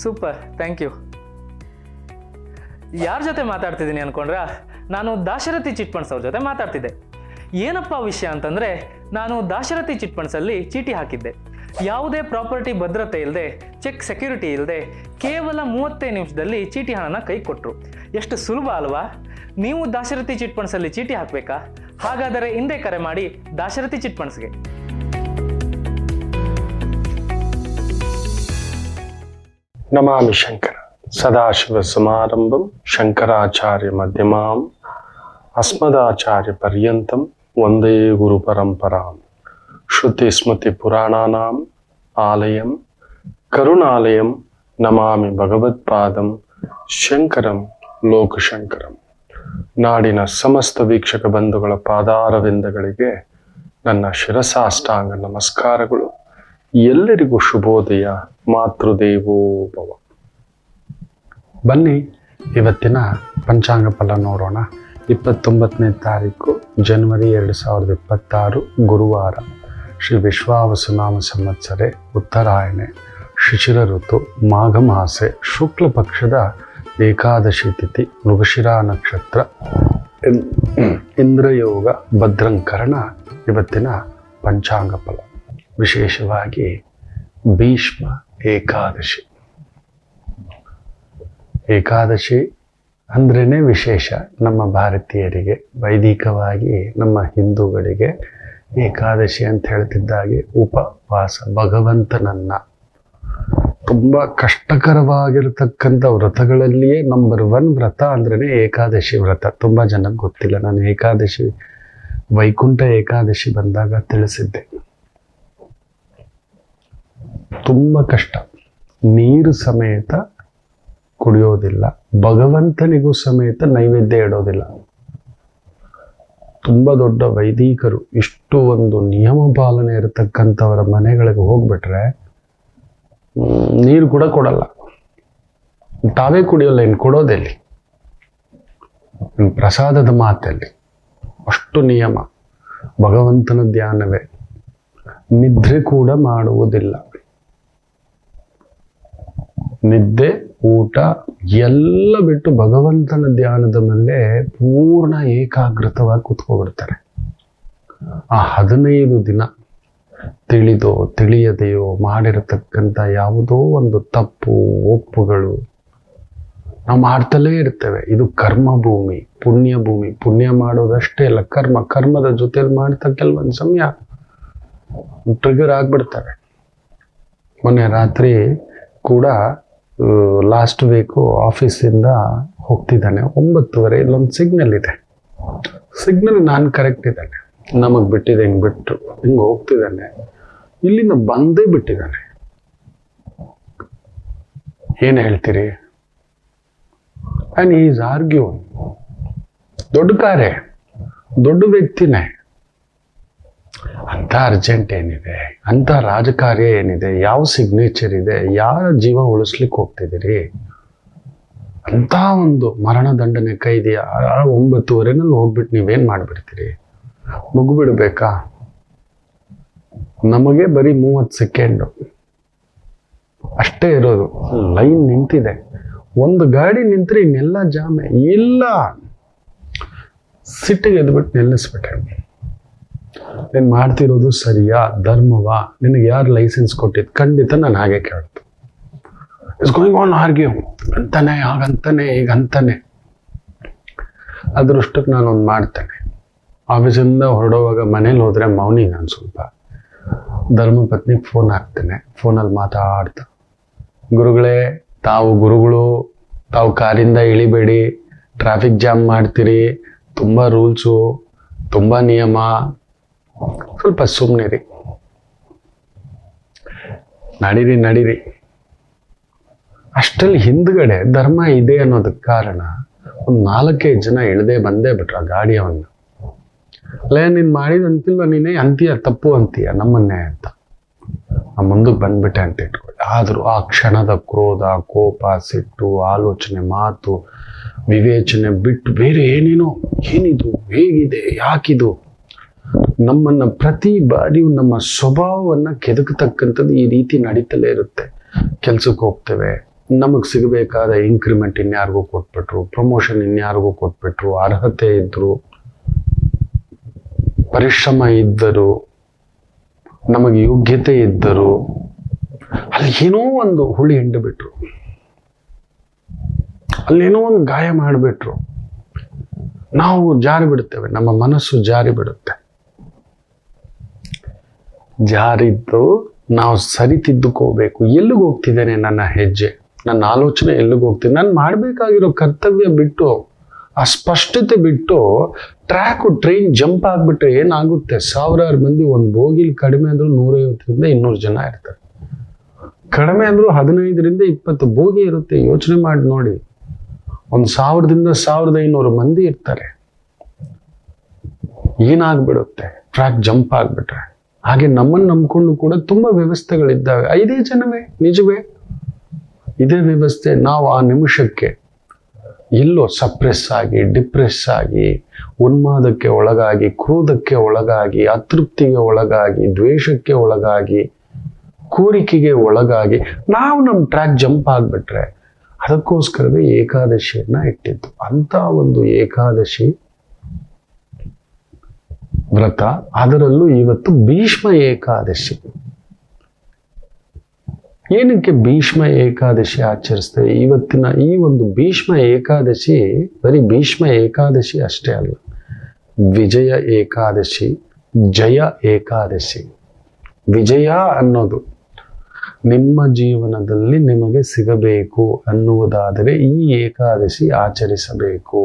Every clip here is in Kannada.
Super, thank you. ಯಾರ ಜೊತೆ ಮಾತಾಡ್ತಿದ್ದೀನಿ ಅನ್ಕೊಂಡ್ರಾ? ನಾನು ದಾಶರಥಿ ಚಿಟ್ ಫಂಡ್ಸ್ ಅವ್ರ ಜೊತೆ ಮಾತಾಡ್ತಿದ್ದೆ. ಏನಪ್ಪ ವಿಷಯ ಅಂತಂದರೆ, ನಾನು ದಾಶರಥಿ ಚಿಟ್ ಫಂಡ್ಸಲ್ಲಿ ಚೀಟಿ ಹಾಕಿದ್ದೆ. ಯಾವುದೇ ಪ್ರಾಪರ್ಟಿ ಭದ್ರತೆ ಇಲ್ಲದೆ, ಚೆಕ್ ಸೆಕ್ಯೂರಿಟಿ ಇಲ್ಲದೆ, ಕೇವಲ 35 ನಿಮಿಷದಲ್ಲಿ ಚೀಟಿ ಹಣನ ಕೈ ಕೊಟ್ಟರು. ಎಷ್ಟು ಸುಲಭ ಅಲ್ವಾ? ನೀವು ದಾಶರಥಿ ಚಿಟ್ ಫಂಡ್ಸಲ್ಲಿ ಚೀಟಿ ಹಾಕಬೇಕಾ? ಹಾಗಾದರೆ ಹಿಂದೆ ಕರೆ ಮಾಡಿ ದಾಶರಥಿ ಚಿಟ್ ಫಂಡ್ಸ್ಗೆ. ನಮಾಮಿ ಶಂಕರ ಸದಾಶಿವ ಸಮಾರಂಭಂ ಶಂಕರಾಚಾರ್ಯ ಮಧ್ಯಮಾಂ ಅಸ್ಮದಾಚಾರ್ಯ ಪರ್ಯಂತಂ ವಂದೇ ಗುರು ಪರಂಪರಾಂ. ಶ್ರುತಿ ಸ್ಮೃತಿ ಪುರಾಣಾನಾಂ ಆಲಯಂ ಕರುಣಾಲಯಂ ನಮಾಮಿ ಭಗವತ್ಪಾದಂ ಶಂಕರಂ ಲೋಕಶಂಕರಂ. ನಾಡಿನ ಸಮಸ್ತ ವೀಕ್ಷಕ ಬಂಧುಗಳ ಪಾದಾರವಿಂದಗಳಿಗೆ ನನ್ನ ಶಿರಸಾಷ್ಟಾಂಗ ನಮಸ್ಕಾರಗಳು. ಎಲ್ಲರಿಗೂ ಶುಭೋದಯ. ಮಾತೃದೇವೋ ಭವ. ಬನ್ನಿ ಇವತ್ತಿನ ಪಂಚಾಂಗ ಫಲ ನೋಡೋಣ. 29ನೇ ತಾರೀಕು ಜನವರಿ 2026 ಗುರುವಾರ. ಶ್ರೀ ವಿಶ್ವಾವಸುನಾಮ ಸಂವತ್ಸರೆ ಉತ್ತರಾಯಣೆ ಶಿಶಿರ ಋತು ಮಾಘ ಮಾಸೆ ಶುಕ್ಲ ಪಕ್ಷದ ಏಕಾದಶಿ ತಿಥಿ ಮೃಗಶಿರಾ ನಕ್ಷತ್ರ ಇಂದ್ರಯೋಗ ಭದ್ರಂಕರಣ. ಇವತ್ತಿನ ಪಂಚಾಂಗ ಫಲ ವಿಶೇಷವಾಗಿ ಭೀಷ್ಮ ಏಕಾದಶಿ. ಏಕಾದಶಿ ಅಂದ್ರೇ ವಿಶೇಷ ನಮ್ಮ ಭಾರತೀಯರಿಗೆ. ವೈದಿಕವಾಗಿ ನಮ್ಮ ಹಿಂದೂಗಳಿಗೆ ಏಕಾದಶಿ ಅಂತ ಹೇಳ್ತಿದ್ದಾಗೆ ಉಪವಾಸ, ಭಗವಂತನನ್ನ ತುಂಬ ಕಷ್ಟಕರವಾಗಿರತಕ್ಕಂಥ ವ್ರತಗಳಲ್ಲಿಯೇ ನಂಬರ್ 1 ವ್ರತ ಅಂದ್ರೇ ಏಕಾದಶಿ ವ್ರತ. ತುಂಬ ಜನಕ್ಕೆ ಗೊತ್ತಿಲ್ಲ. ನಾನು ಏಕಾದಶಿ ವೈಕುಂಠ ಏಕಾದಶಿ ಬಂದಾಗ ತಿಳಿಸಿದ್ದೆ. ತುಂಬ ಕಷ್ಟ. ನೀರು ಸಮೇತ ಕುಡಿಯೋದಿಲ್ಲ, ಭಗವಂತನಿಗೂ ಸಮೇತ ನೈವೇದ್ಯ ಇಡೋದಿಲ್ಲ. ತುಂಬ ದೊಡ್ಡ ವೈದಿಕರು, ಇಷ್ಟು ಒಂದು ನಿಯಮ ಪಾಲನೆ ಇರತಕ್ಕಂಥವರ ಮನೆಗಳಿಗೆ ಹೋಗ್ಬಿಟ್ರೆ ನೀರು ಕೂಡ ಕೊಡಲ್ಲ. ತಾವೇ ಕುಡಿಯೋಲ್ಲ, ಇನ್ನು ಕೊಡೋದೆಲ್ಲಿ? ಪ್ರಸಾದದ ಮಾತಲ್ಲಿ ಅಷ್ಟು ನಿಯಮ. ಭಗವಂತನ ಧ್ಯಾನವೇ. ನಿದ್ರೆ ಕೂಡ ಮಾಡುವುದಿಲ್ಲ. ನಿದ್ದೆ ಊಟ ಎಲ್ಲ ಬಿಟ್ಟು ಭಗವಂತನ ಧ್ಯಾನದ ಮೇಲೆ ಪೂರ್ಣ ಏಕಾಗ್ರತವಾಗಿ ಕೂತ್ಕೊಬಿಡ್ತಾರೆ. ಆ 15 ದಿನ ತಿಳಿದೋ ತಿಳಿಯದೆಯೋ ಮಾಡಿರತಕ್ಕಂಥ ಯಾವುದೋ ಒಂದು ತಪ್ಪು ಒಪ್ಪುಗಳು ನಾವು ಮಾಡ್ತಲೇ ಇರ್ತೇವೆ. ಇದು ಕರ್ಮ ಭೂಮಿ, ಪುಣ್ಯ ಭೂಮಿ. ಪುಣ್ಯ ಮಾಡೋದಷ್ಟೇ ಅಲ್ಲ, ಕರ್ಮದ ಜೊತೆಲಿ ಮಾಡ್ತಾ ಕೆಲವೊಂದು ಸಮಯ ಟ್ರಿಗರ್ ಆಗ್ಬಿಡ್ತವೆ. ಮೊನ್ನೆ ರಾತ್ರಿ ಕೂಡ ಲಾಸ್ಟ್ ವೀಕು ಆಫೀಸಿಂದ ಹೋಗ್ತಿದ್ದಾನೆ. 9:30 ಇಲ್ಲೊಂದು ಸಿಗ್ನಲ್ ಇದೆ. ಸಿಗ್ನಲ್ ನಾನು ಕರೆಕ್ಟ್ ಇದ್ದಾನೆ, ನಮಗೆ ಬಿಟ್ಟಿದೆ, ಹಿಂಗೆ ಬಿಟ್ಟು ಹಿಂಗೆ ಹೋಗ್ತಿದ್ದಾನೆ. ಇಲ್ಲಿಂದ ಬಂದೇ ಬಿಟ್ಟಿದ್ದಾನೆ. ಏನು ಹೇಳ್ತೀರಿ? And is argue. ದೊಡ್ಡ ಕಾರೇ, ದೊಡ್ಡ ವ್ಯಕ್ತಿನೇ. ಅಂಥ ಅರ್ಜೆಂಟ್ ಏನಿದೆ? ಅಂಥ ರಾಜಕಾರ್ಯ ಏನಿದೆ? ಯಾವ ಸಿಗ್ನೇಚರ್ ಇದೆ? ಯಾರ ಜೀವ ಉಳಿಸ್ಲಿಕ್ಕೆ ಹೋಗ್ತಿದ್ದೀರಿ? ಅಂಥ ಒಂದು ಮರಣದಂಡನೆ ಕೈದಿಯ 9:30 ಹೋಗ್ಬಿಟ್ಟು ನೀವೇನು ಮಾಡಿಬಿಡ್ತೀರಿ? ಮುಗಿಬಿಡ್ಬೇಕಾ? ನಮಗೆ ಬರೀ 30 ಸೆಕೆಂಡು ಅಷ್ಟೇ ಇರೋದು. ಲೈನ್ ನಿಂತಿದೆ. ಒಂದು ಗಾಡಿ ನಿಂತರೆ ಇನ್ನೆಲ್ಲ ಜಾಮೆ. ಇಲ್ಲ, ಸಿಟ್ಟಿಗೆ ಎದ್ಬಿಟ್ಟು ನಿಲ್ಲಿಸ್ಬಿಟ್ಟೆ. ನೀನು ಮಾಡ್ತಿರೋದು ಸರಿಯಾ, ಧರ್ಮವಾ? ನಿನಗೆ ಯಾರು ಲೈಸೆನ್ಸ್ ಕೊಟ್ಟಿದ್ದು? ಖಂಡಿತ ನಾನು ಹಾಗೆ ಕೇಳ್ತು. It's going on argue. ಅಂತಾನೆ, ಹಾಗಂತಾನೆ, ಹೀಗಂತಾನೆ. ಅದೃಷ್ಟಕ್ಕೆ ನಾನೊಂದು ಮಾಡ್ತೇನೆ. ಆಫೀಸಿಂದ ಹೊರಡುವಾಗ ಮನೇಲಿ ಹೋದರೆ ಮೌನಿ ನಾನು ಸ್ವಲ್ಪ. ಧರ್ಮಪತ್ನಿಗೆ ಫೋನ್ ಹಾಕ್ತೇನೆ. ಫೋನಲ್ಲಿ ಮಾತಾಡ್ತಾ, ಗುರುಗಳೇ, ತಾವು ಗುರುಗಳು, ತಾವು ಕಾರಿಂದ ಇಳಿಬೇಡಿ, ಟ್ರಾಫಿಕ್ ಜಾಮ್ ಮಾಡ್ತೀರಿ, ತುಂಬ ರೂಲ್ಸು, ತುಂಬ ನಿಯಮ, ಸ್ವಲ್ಪ ಸುಮ್ಮನಿರಿ, ನಡೀರಿ. ಅಷ್ಟರಲ್ಲಿ ಹಿಂದ್ಗಡೆ ಧರ್ಮ ಇದೆ ಅನ್ನೋದಕ್ಕೆ ಕಾರಣ ಒಂದು 4-5 ಜನ ಇಳದೆ ಬಂದೇ ಬಿಟ್ರ ಗಾಡಿಯವನ್ನ. ಅಲ್ಲೇ ನೀನು ಮಾಡಿದಂತಿಲ್ವ, ನೀನೇ ಅಂತೀಯ, ತಪ್ಪು ಅಂತೀಯ ನಮ್ಮನ್ನೇ ಅಂತ. ಮುಂದಕ್ಕೆ ಬಂದ್ಬಿಟ್ಟೆ ಅಂತ ಇಟ್ಕೊಳ್ಳಿ. ಆದರೂ ಆ ಕ್ಷಣದ ಕ್ರೋಧ, ಕೋಪ, ಸಿಟ್ಟು, ಆಲೋಚನೆ, ಮಾತು, ವಿವೇಚನೆ ಬಿಟ್ಟು ಬೇರೆ ಏನೇನೋ, ಏನಿದು, ಹೇಗಿದೆ, ಯಾಕಿದು, ನಮ್ಮನ್ನ ಪ್ರತಿ ಬಾರಿಯೂ ನಮ್ಮ ಸ್ವಭಾವವನ್ನು ಕೆದಕತಕ್ಕಂಥದ್ದು ಈ ರೀತಿ ನಡೀತಲೇ ಇರುತ್ತೆ. ಕೆಲ್ಸಕ್ಕೆ ಹೋಗ್ತೇವೆ, ನಮಗೆ ಸಿಗಬೇಕಾದ ಇನ್ಕ್ರಿಮೆಂಟ್ ಇನ್ಯಾರಿಗೂ ಕೊಟ್ಬಿಟ್ರು, ಪ್ರಮೋಷನ್ ಇನ್ಯಾರಿಗೂ ಕೊಟ್ಬಿಟ್ರು, ಅರ್ಹತೆ ಇದ್ರು, ಪರಿಶ್ರಮ ಇದ್ದರು, ನಮಗೆ ಯೋಗ್ಯತೆ ಇದ್ದರು, ಅಲ್ಲಿ ಏನೋ ಒಂದು ಹುಳಿ ಹಿಂಡಿಬಿಟ್ರು, ಅಲ್ಲೇನೋ ಒಂದು ಗಾಯ ಮಾಡಿಬಿಟ್ರು. ನಾವು ಜಾರಿ ಬಿಡುತ್ತೇವೆ, ನಮ್ಮ ಮನಸ್ಸು ಜಾರಿ ಬಿಡುತ್ತೆ. ಜಾರಿದ್ದು ನಾವು ಸರಿತಿದ್ದುಕೋಬೇಕು. ಎಲ್ಲಿಗೆ ಹೋಗ್ತಿದ್ದೇನೆ ನನ್ನ ಹೆಜ್ಜೆ, ನನ್ನ ಆಲೋಚನೆ ಎಲ್ಲಿಗೆ ಹೋಗ್ತೀನಿ, ನಾನು ಮಾಡಬೇಕಾಗಿರೋ ಕರ್ತವ್ಯ ಬಿಟ್ಟು, ಆ ಸ್ಪಷ್ಟತೆ ಬಿಟ್ಟು ಟ್ರೈನ್ ಜಂಪ್ ಆಗಿಬಿಟ್ರೆ ಏನಾಗುತ್ತೆ? ಸಾವಿರಾರು ಮಂದಿ ಒಂದು ಬೋಗಿಲಿ ಕಡಿಮೆ ಅಂದ್ರೂ 150ರಿಂದ 200 ಜನ ಇರ್ತಾರೆ. ಕಡಿಮೆ ಅಂದ್ರೂ 15ರಿಂದ 20 ಬೋಗಿ ಇರುತ್ತೆ. ಯೋಚನೆ ಮಾಡಿ ನೋಡಿ, 1000ದಿಂದ 1500 ಮಂದಿ ಇರ್ತಾರೆ. ಏನಾಗ್ಬಿಡುತ್ತೆ ಟ್ರ್ಯಾಕ್ ಜಂಪ್ ಆಗ್ಬಿಟ್ರೆ? ಹಾಗೆ ನಮ್ಮನ್ನು ನಂಬ್ಕೊಂಡು ಕೂಡ ತುಂಬಾ ವ್ಯವಸ್ಥೆಗಳಿದ್ದಾವೆ. 5 ಜನವೇ, ನಿಜವೇ ಇದೇ ವ್ಯವಸ್ಥೆ. ನಾವು ಆ ನಿಮಿಷಕ್ಕೆ ಎಲ್ಲೋ ಸಪ್ರೆಸ್ ಆಗಿ, ಡಿಪ್ರೆಸ್ ಆಗಿ, ಉನ್ಮಾದಕ್ಕೆ ಒಳಗಾಗಿ, ಕ್ರೋಧಕ್ಕೆ ಒಳಗಾಗಿ, ಅತೃಪ್ತಿಗೆ ಒಳಗಾಗಿ, ದ್ವೇಷಕ್ಕೆ ಒಳಗಾಗಿ, ಕೋರಿಕೆಗೆ ಒಳಗಾಗಿ ನಾವು ನಮ್ಮ ಟ್ರ್ಯಾಕ್ ಜಂಪ್ ಆಗ್ಬಿಟ್ರೆ, ಅದಕ್ಕೋಸ್ಕರವೇ ಏಕಾದಶಿಯನ್ನ ಇಟ್ಟಿದ್ದು. ಅಂತ ಒಂದು ಏಕಾದಶಿ ವ್ರತ, ಅದರಲ್ಲೂ ಇವತ್ತು ಭೀಷ್ಮ ಏಕಾದಶಿ. ಏನಕ್ಕೆ ಭೀಷ್ಮ ಏಕಾದಶಿ ಆಚರಿಸ್ತೇವೆ? ಇವತ್ತಿನ ಈ ಒಂದು ಭೀಷ್ಮ ಏಕಾದಶಿ ಬರೀ ಭೀಷ್ಮ ಏಕಾದಶಿ ಅಷ್ಟೇ ಅಲ್ಲ, ವಿಜಯ ಏಕಾದಶಿ, ಜಯ ಏಕಾದಶಿ. ವಿಜಯ ಅನ್ನೋದು ನಿಮ್ಮ ಜೀವನದಲ್ಲಿ ನಿಮಗೆ ಸಿಗಬೇಕು ಅನ್ನುವುದಾದರೆ ಈ ಏಕಾದಶಿ ಆಚರಿಸಬೇಕು.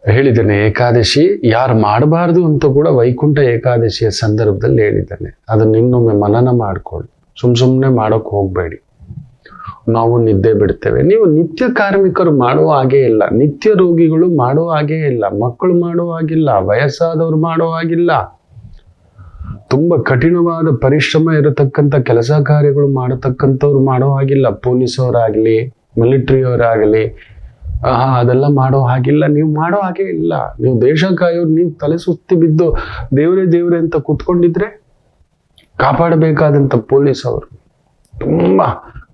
ಹೇಳಿದ್ದೇನೆ, ಏಕಾದಶಿ ಯಾರು ಮಾಡಬಾರ್ದು ಅಂತ ಕೂಡ ವೈಕುಂಠ ಏಕಾದಶಿಯ ಸಂದರ್ಭದಲ್ಲಿ ಹೇಳಿದ್ದೇನೆ. ಅದನ್ನ ಇನ್ನೊಮ್ಮೆ ಮನನ ಮಾಡ್ಕೊಳ್ಳಿ. ಸುಮ್ಮನೆ ಮಾಡೋಕೆ ಹೋಗಬೇಡಿ. ನಾವು ನಿದ್ದೆ ಬಿಡ್ತೇವೆ. ನೀವು ನಿತ್ಯ ಕಾರ್ಮಿಕರು ಮಾಡುವ ಹಾಗೆ ಇಲ್ಲ, ನಿತ್ಯ ರೋಗಿಗಳು ಮಾಡುವ ಹಾಗೆ ಇಲ್ಲ, ಮಕ್ಕಳು ಮಾಡುವ ಹಾಗಿಲ್ಲ, ವಯಸ್ಸಾದವರು ಮಾಡುವ ಹಾಗಿಲ್ಲ. ತುಂಬಾ ಕಠಿಣವಾದ ಪರಿಶ್ರಮ ಇರತಕ್ಕಂಥ ಕೆಲಸ ಕಾರ್ಯಗಳು ಮಾಡತಕ್ಕಂಥವ್ರು ಮಾಡೋ ಹಾಗಿಲ್ಲ. ಪೊಲೀಸವರಾಗ್ಲಿ, ಮಿಲಿಟರಿಯವರಾಗಲಿ, ಅದೆಲ್ಲ ಮಾಡೋ ಹಾಗಿಲ್ಲ. ನೀವು ಮಾಡೋ ಹಾಗೆ ಇಲ್ಲ. ನೀವು ದೇಶ ಕಾಯೋರು, ನೀವು ತಲೆ ಸುತ್ತಿ ಬಿದ್ದು ದೇವ್ರೇ ದೇವ್ರೆ ಅಂತ ಕೂತ್ಕೊಂಡಿದ್ರೆ, ಕಾಪಾಡಬೇಕಾದಂಥ ಪೊಲೀಸ್ ಅವರು ತುಂಬಾ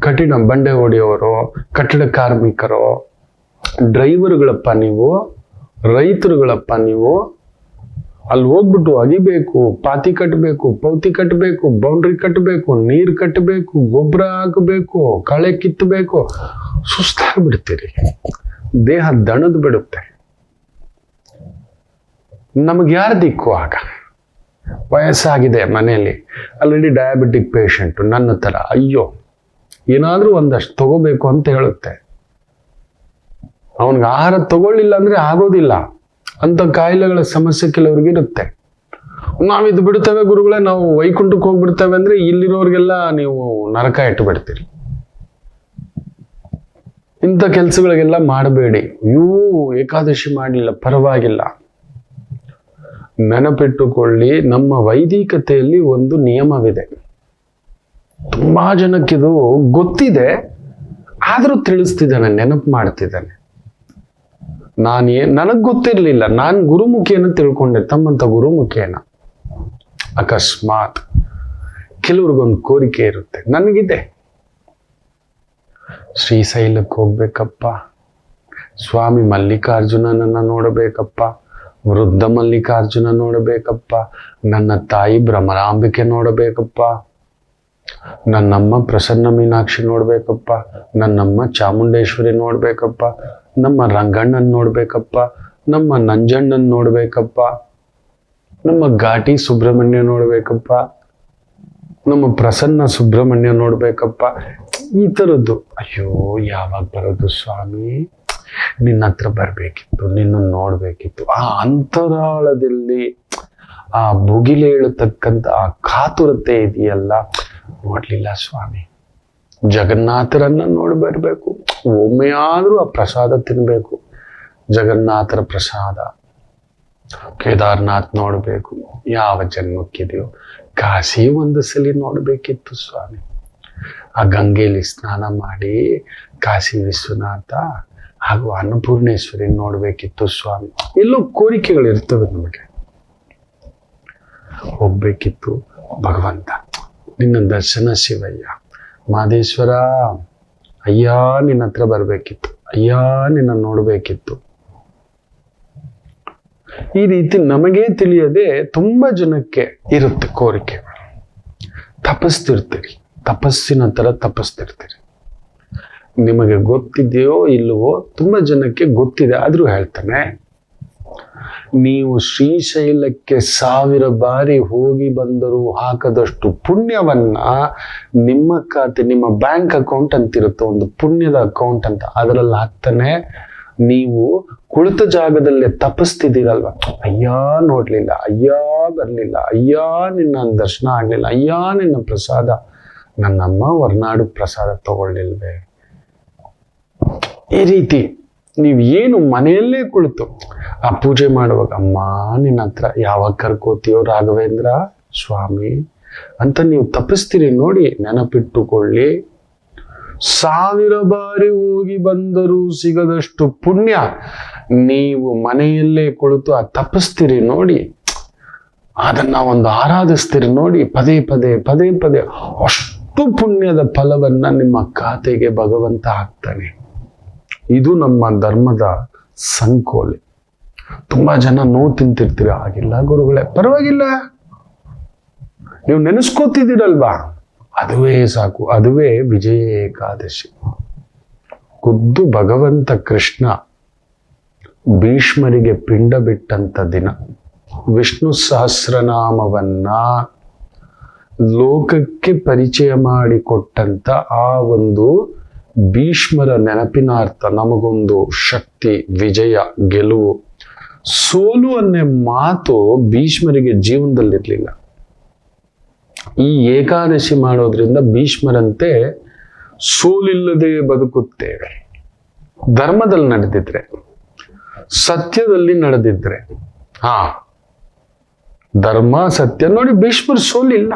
ಕಠಿಣ, ಬಂಡೆ ಹೊಡೆಯೋರು, ಕಟ್ಟಡ ಕಾರ್ಮಿಕರು, ಡ್ರೈವರ್ಗಳಪ್ಪ ನೀವು, ರೈತರುಗಳಪ್ಪ ನೀವು. ಅಲ್ಲಿ ಹೋಗ್ಬಿಟ್ಟು ಅಗಿಬೇಕು, ಪಾತಿ ಕಟ್ಟಬೇಕು, ಪೌತಿ ಕಟ್ಟಬೇಕು, ಬೌಂಡ್ರಿ ಕಟ್ಟಬೇಕು, ನೀರು ಕಟ್ಟಬೇಕು, ಗೊಬ್ಬರ ಹಾಕಬೇಕು, ಕಳೆ ಕಿತ್ತಬೇಕು. ಸುಸ್ತಾಗ್ಬಿಡ್ತೀರಿ, ದೇಹ ದಣದ್ ಬಿಡುತ್ತೆ. ನಮಗೆ ಯಾರು ದಿಕ್ಕು ಆಗ? ವಯಸ್ಸಾಗಿದೆ ಮನೆಯಲ್ಲಿ, ಆಲ್ರೆಡಿ ಡಯಾಬಿಟಿಕ್ ಪೇಷಂಟ್ ನನ್ನ ತರ, ಅಯ್ಯೋ ಏನಾದ್ರೂ ಒಂದಷ್ಟು ತಗೋಬೇಕು ಅಂತ ಹೇಳುತ್ತೆ. ಅವನಿಗೆ ಆಹಾರ ತಗೊಳ್ಳಿಲ್ಲ ಅಂದ್ರೆ ಆಗೋದಿಲ್ಲ. ಅಂತ ಕಾಯಿಲೆಗಳ ಸಮಸ್ಯೆ ಕೆಲವ್ರಿಗೆ ಇರುತ್ತೆ. ನಾವಿದು ಬಿಡ್ತೇವೆ ಗುರುಗಳೇ, ನಾವು ವೈಕುಂಠಕ್ಕೆ ಹೋಗ್ಬಿಡ್ತೇವೆ ಅಂದ್ರೆ ಇಲ್ಲಿರೋರಿಗೆಲ್ಲ ನೀವು ನರಕ ಇಟ್ಟು ಬಿಡ್ತೀರಿ. ಇಂಥ ಕೆಲಸಗಳಿಗೆಲ್ಲ ಮಾಡಬೇಡಿ. ಏಕಾದಶಿ ಮಾಡಲಿಲ್ಲ ಪರವಾಗಿಲ್ಲ, ನೆನಪಿಟ್ಟುಕೊಳ್ಳಿ. ನಮ್ಮ ವೈದಿಕತೆಯಲ್ಲಿ ಒಂದು ನಿಯಮವಿದೆ. ತುಂಬಾ ಜನಕ್ಕಿದು ಗೊತ್ತಿದೆ, ಆದ್ರೂ ತಿಳಿಸ್ತಿದ್ದಾನೆ, ನೆನಪು ಮಾಡ್ತಿದ್ದಾನೆ. ನನಗ್ ಗೊತ್ತಿರ್ಲಿಲ್ಲ, ನಾನು ಗುರುಮುಖಿಯನ್ನು ತಿಳ್ಕೊಂಡೆ, ತಮ್ಮಂತ ಗುರುಮುಖಿಯನ್ನ. ಅಕಸ್ಮಾತ್ ಕೆಲವ್ರಿಗೊಂದು ಕೋರಿಕೆ ಇರುತ್ತೆ, ನನಗಿದೆ, ಶ್ರೀಶೈಲಕ್ಕೆ ಹೋಗ್ಬೇಕಪ್ಪ, ಸ್ವಾಮಿ ಮಲ್ಲಿಕಾರ್ಜುನನನ್ನ ನೋಡಬೇಕಪ್ಪ, ವೃದ್ಧ ಮಲ್ಲಿಕಾರ್ಜುನ ನೋಡಬೇಕಪ್ಪ, ನನ್ನ ತಾಯಿ ಭ್ರಮರಾಂಬಿಕೆ ನೋಡಬೇಕಪ್ಪ, ನನ್ನಮ್ಮ ಪ್ರಸನ್ನ ಮೀನಾಕ್ಷಿ ನೋಡ್ಬೇಕಪ್ಪ, ನನ್ನಮ್ಮ ಚಾಮುಂಡೇಶ್ವರಿ ನೋಡ್ಬೇಕಪ್ಪ, ನಮ್ಮ ರಂಗಣ್ಣನ್ ನೋಡ್ಬೇಕಪ್ಪ, ನಮ್ಮ ನಂಜಣ್ಣನ್ ನೋಡ್ಬೇಕಪ್ಪ, ನಮ್ಮ ಘಾಟಿ ಸುಬ್ರಹ್ಮಣ್ಯ ನೋಡ್ಬೇಕಪ್ಪ, ನಮ್ಮ ಪ್ರಸನ್ನ ಸುಬ್ರಹ್ಮಣ್ಯ ನೋಡ್ಬೇಕಪ್ಪ. ಈ ಥರದ್ದು. ಅಯ್ಯೋ ಯಾವಾಗ ಬರೋದು ಸ್ವಾಮಿ, ನಿನ್ನ ಹತ್ರ ಬರ್ಬೇಕಿತ್ತು, ನಿನ್ನ ನೋಡ್ಬೇಕಿತ್ತು. ಆ ಅಂತರಾಳದಲ್ಲಿ ಆ ಭುಗಿಲೆ ಹೇಳತಕ್ಕಂಥ ಆ ಕಾತುರತೆ ಇದೆಯಲ್ಲ, ನೋಡ್ಲಿಲ್ಲ ಸ್ವಾಮಿ. ಜಗನ್ನಾಥರನ್ನ ನೋಡಿ ಬರ್ಬೇಕು, ಒಮ್ಮೆ ಆದ್ರೂ ಆ ಪ್ರಸಾದ ತಿನ್ಬೇಕು. ಜಗನ್ನಾಥರ ಪ್ರಸಾದ, ಕೇದಾರ್ನಾಥ್ ನೋಡ್ಬೇಕು. ಯಾವ ಜನ್ಮಕ್ಕಿದೆಯೋ ಕಾಶಿ ಒಂದು ಸಲ ನೋಡ್ಬೇಕಿತ್ತು ಸ್ವಾಮಿ. ಆ ಗಂಗೆಯಲ್ಲಿ ಸ್ನಾನ ಮಾಡಿ ಕಾಶಿ ವಿಶ್ವನಾಥ ಹಾಗೂ ಅನ್ನಪೂರ್ಣೇಶ್ವರಿ ನೋಡ್ಬೇಕಿತ್ತು ಸ್ವಾಮಿ. ಎಲ್ಲೋ ಕೋರಿಕೆಗಳು ಇರ್ತವೆ ನಮಗೆ, ಹೋಗ್ಬೇಕಿತ್ತು. ಭಗವಂತ ನಿನ್ನ ದರ್ಶನ ಶಿವಯ್ಯ, ಮಾದೇಶ್ವರ, ಅಯ್ಯ ನಿನ್ನ ಹತ್ರ ಬರ್ಬೇಕಿತ್ತು, ಅಯ್ಯ ನಿನ್ನ ನೋಡ್ಬೇಕಿತ್ತು. ಈ ರೀತಿ ನಮಗೇ ತಿಳಿಯದೆ ತುಂಬಾ ಜನಕ್ಕೆ ಇರುತ್ತೆ ಕೋರಿಕೆ. ತಪಸ್ತಿರ್ತೀರಿ, ತಪಸ್ಸಿನ ತರ ತಪಸ್ತಿರ್ತೀರಿ. ನಿಮಗೆ ಗೊತ್ತಿದೆಯೋ ಇಲ್ಲವೋ, ತುಂಬಾ ಜನಕ್ಕೆ ಗೊತ್ತಿದೆ ಆದ್ರೂ ಹೇಳ್ತಾನೆ, ನೀವು ಶ್ರೀಶೈಲಕ್ಕೆ 1000 ಬಾರಿ ಹೋಗಿ ಬಂದರೂ ಹಾಕದಷ್ಟು ಪುಣ್ಯವನ್ನ ನಿಮ್ಮ ಖಾತೆ, ನಿಮ್ಮ ಬ್ಯಾಂಕ್ ಅಕೌಂಟ್ ಅಂತಿರುತ್ತೆ, ಒಂದು ಪುಣ್ಯದ ಅಕೌಂಟ್ ಅಂತ, ಅದರಲ್ಲಿ ಹಾಕ್ತಾನೆ. ನೀವು ಕುಳಿತ ಜಾಗದಲ್ಲೇ ತಪಸ್ತಿದ್ದೀರಲ್ವ, ಅಯ್ಯ ನೋಡ್ಲಿಲ್ಲ, ಅಯ್ಯ ಬರ್ಲಿಲ್ಲ, ಅಯ್ಯ ನಿನ್ನ ದರ್ಶನ ಆಗ್ಲಿಲ್ಲ, ಅಯ್ಯ ನಿನ್ನ ಪ್ರಸಾದ, ನನ್ನಮ್ಮ ಹೊರನಾಡು ಪ್ರಸಾದ ತಗೊಳ್ಳಿಲ್ವೇ. ಈ ರೀತಿ ನೀವು ಏನು ಮನೆಯಲ್ಲೇ ಕುಳಿತು ಆ ಪೂಜೆ ಮಾಡುವಾಗ, ಅಮ್ಮ ನಿನ್ನ ಹತ್ರ ಯಾವಾಗ ಕರ್ಕೋತೀಯೋ ರಾಘವೇಂದ್ರ ಸ್ವಾಮಿ ಅಂತ ನೀವು ತಪಿಸ್ತೀರಿ ನೋಡಿ, ನೆನಪಿಟ್ಟುಕೊಳ್ಳಿ. 1000 ಬಾರಿ ಹೋಗಿ ಬಂದರೂ ಸಿಗದಷ್ಟು ಪುಣ್ಯ ನೀವು ಮನೆಯಲ್ಲೇ ಕುಳಿತು ಆ ತಪಿಸ್ತೀರಿ ನೋಡಿ, ಅದನ್ನ ಒಂದು ಆರಾಧಿಸ್ತೀರಿ ನೋಡಿ, ಪದೇ ಪದೇ ಪದೇ ಪದೇ, ಅಷ್ಟು ಪುಣ್ಯದ ಫಲವನ್ನ ನಿಮ್ಮ ಖಾತೆಗೆ ಭಗವಂತ ಹಾಕ್ತಾನೆ. ಇದು ನಮ್ಮ ಧರ್ಮದ ಸಂಕೋಲೆ. ತುಂಬಾ ಜನ ನೋವು ತಿಂತಿರ್ತೀರ, ಆಗಿಲ್ಲ ಗುರುಗಳೇ, ಪರವಾಗಿಲ್ಲ, ನೀವು ನೆನೆಸ್ಕೋತಿದ್ದೀರಲ್ವಾ, ಅದುವೇ ಸಾಕು. ಅದುವೇ ವಿಜಯ ಏಕಾದಶಿ. ಖುದ್ದು ಭಗವಂತ ಕೃಷ್ಣ ಭೀಷ್ಮರಿಗೆ ಪಿಂಡ ಬಿಟ್ಟಂತ ದಿನ, ವಿಷ್ಣು ಸಹಸ್ರನಾಮವನ್ನ ಲೋಕಕ್ಕೆ ಪರಿಚಯ ಮಾಡಿಕೊಟ್ಟಂತ ಆ ಒಂದು ಭೀಷ್ಮರ ನೆನಪಿನಾರ್ಥ ನಮಗೊಂದು ಶಕ್ತಿ, ವಿಜಯ, ಗೆಲುವು. ಸೋಲು ಅನ್ನೋ ಮಾತು ಭೀಷ್ಮರಿಗೆ ಜೀವನದಲ್ಲಿರ್ಲಿಲ್ಲ. ಈ ಏಕಾದಶಿ ಮಾಡೋದ್ರಿಂದ ಭೀಷ್ಮರಂತೆ ಸೋಲಿಲ್ಲದೆ ಬದುಕುತ್ತೇವೆ. ಧರ್ಮದಲ್ಲಿ ನಡೆದಿದ್ರೆ, ಸತ್ಯದಲ್ಲಿ ನಡೆದಿದ್ರೆ, ಧರ್ಮ ಸತ್ಯ ನೋಡಿ, ಭೀಷ್ಮರು ಸೋಲಿಲ್ಲ.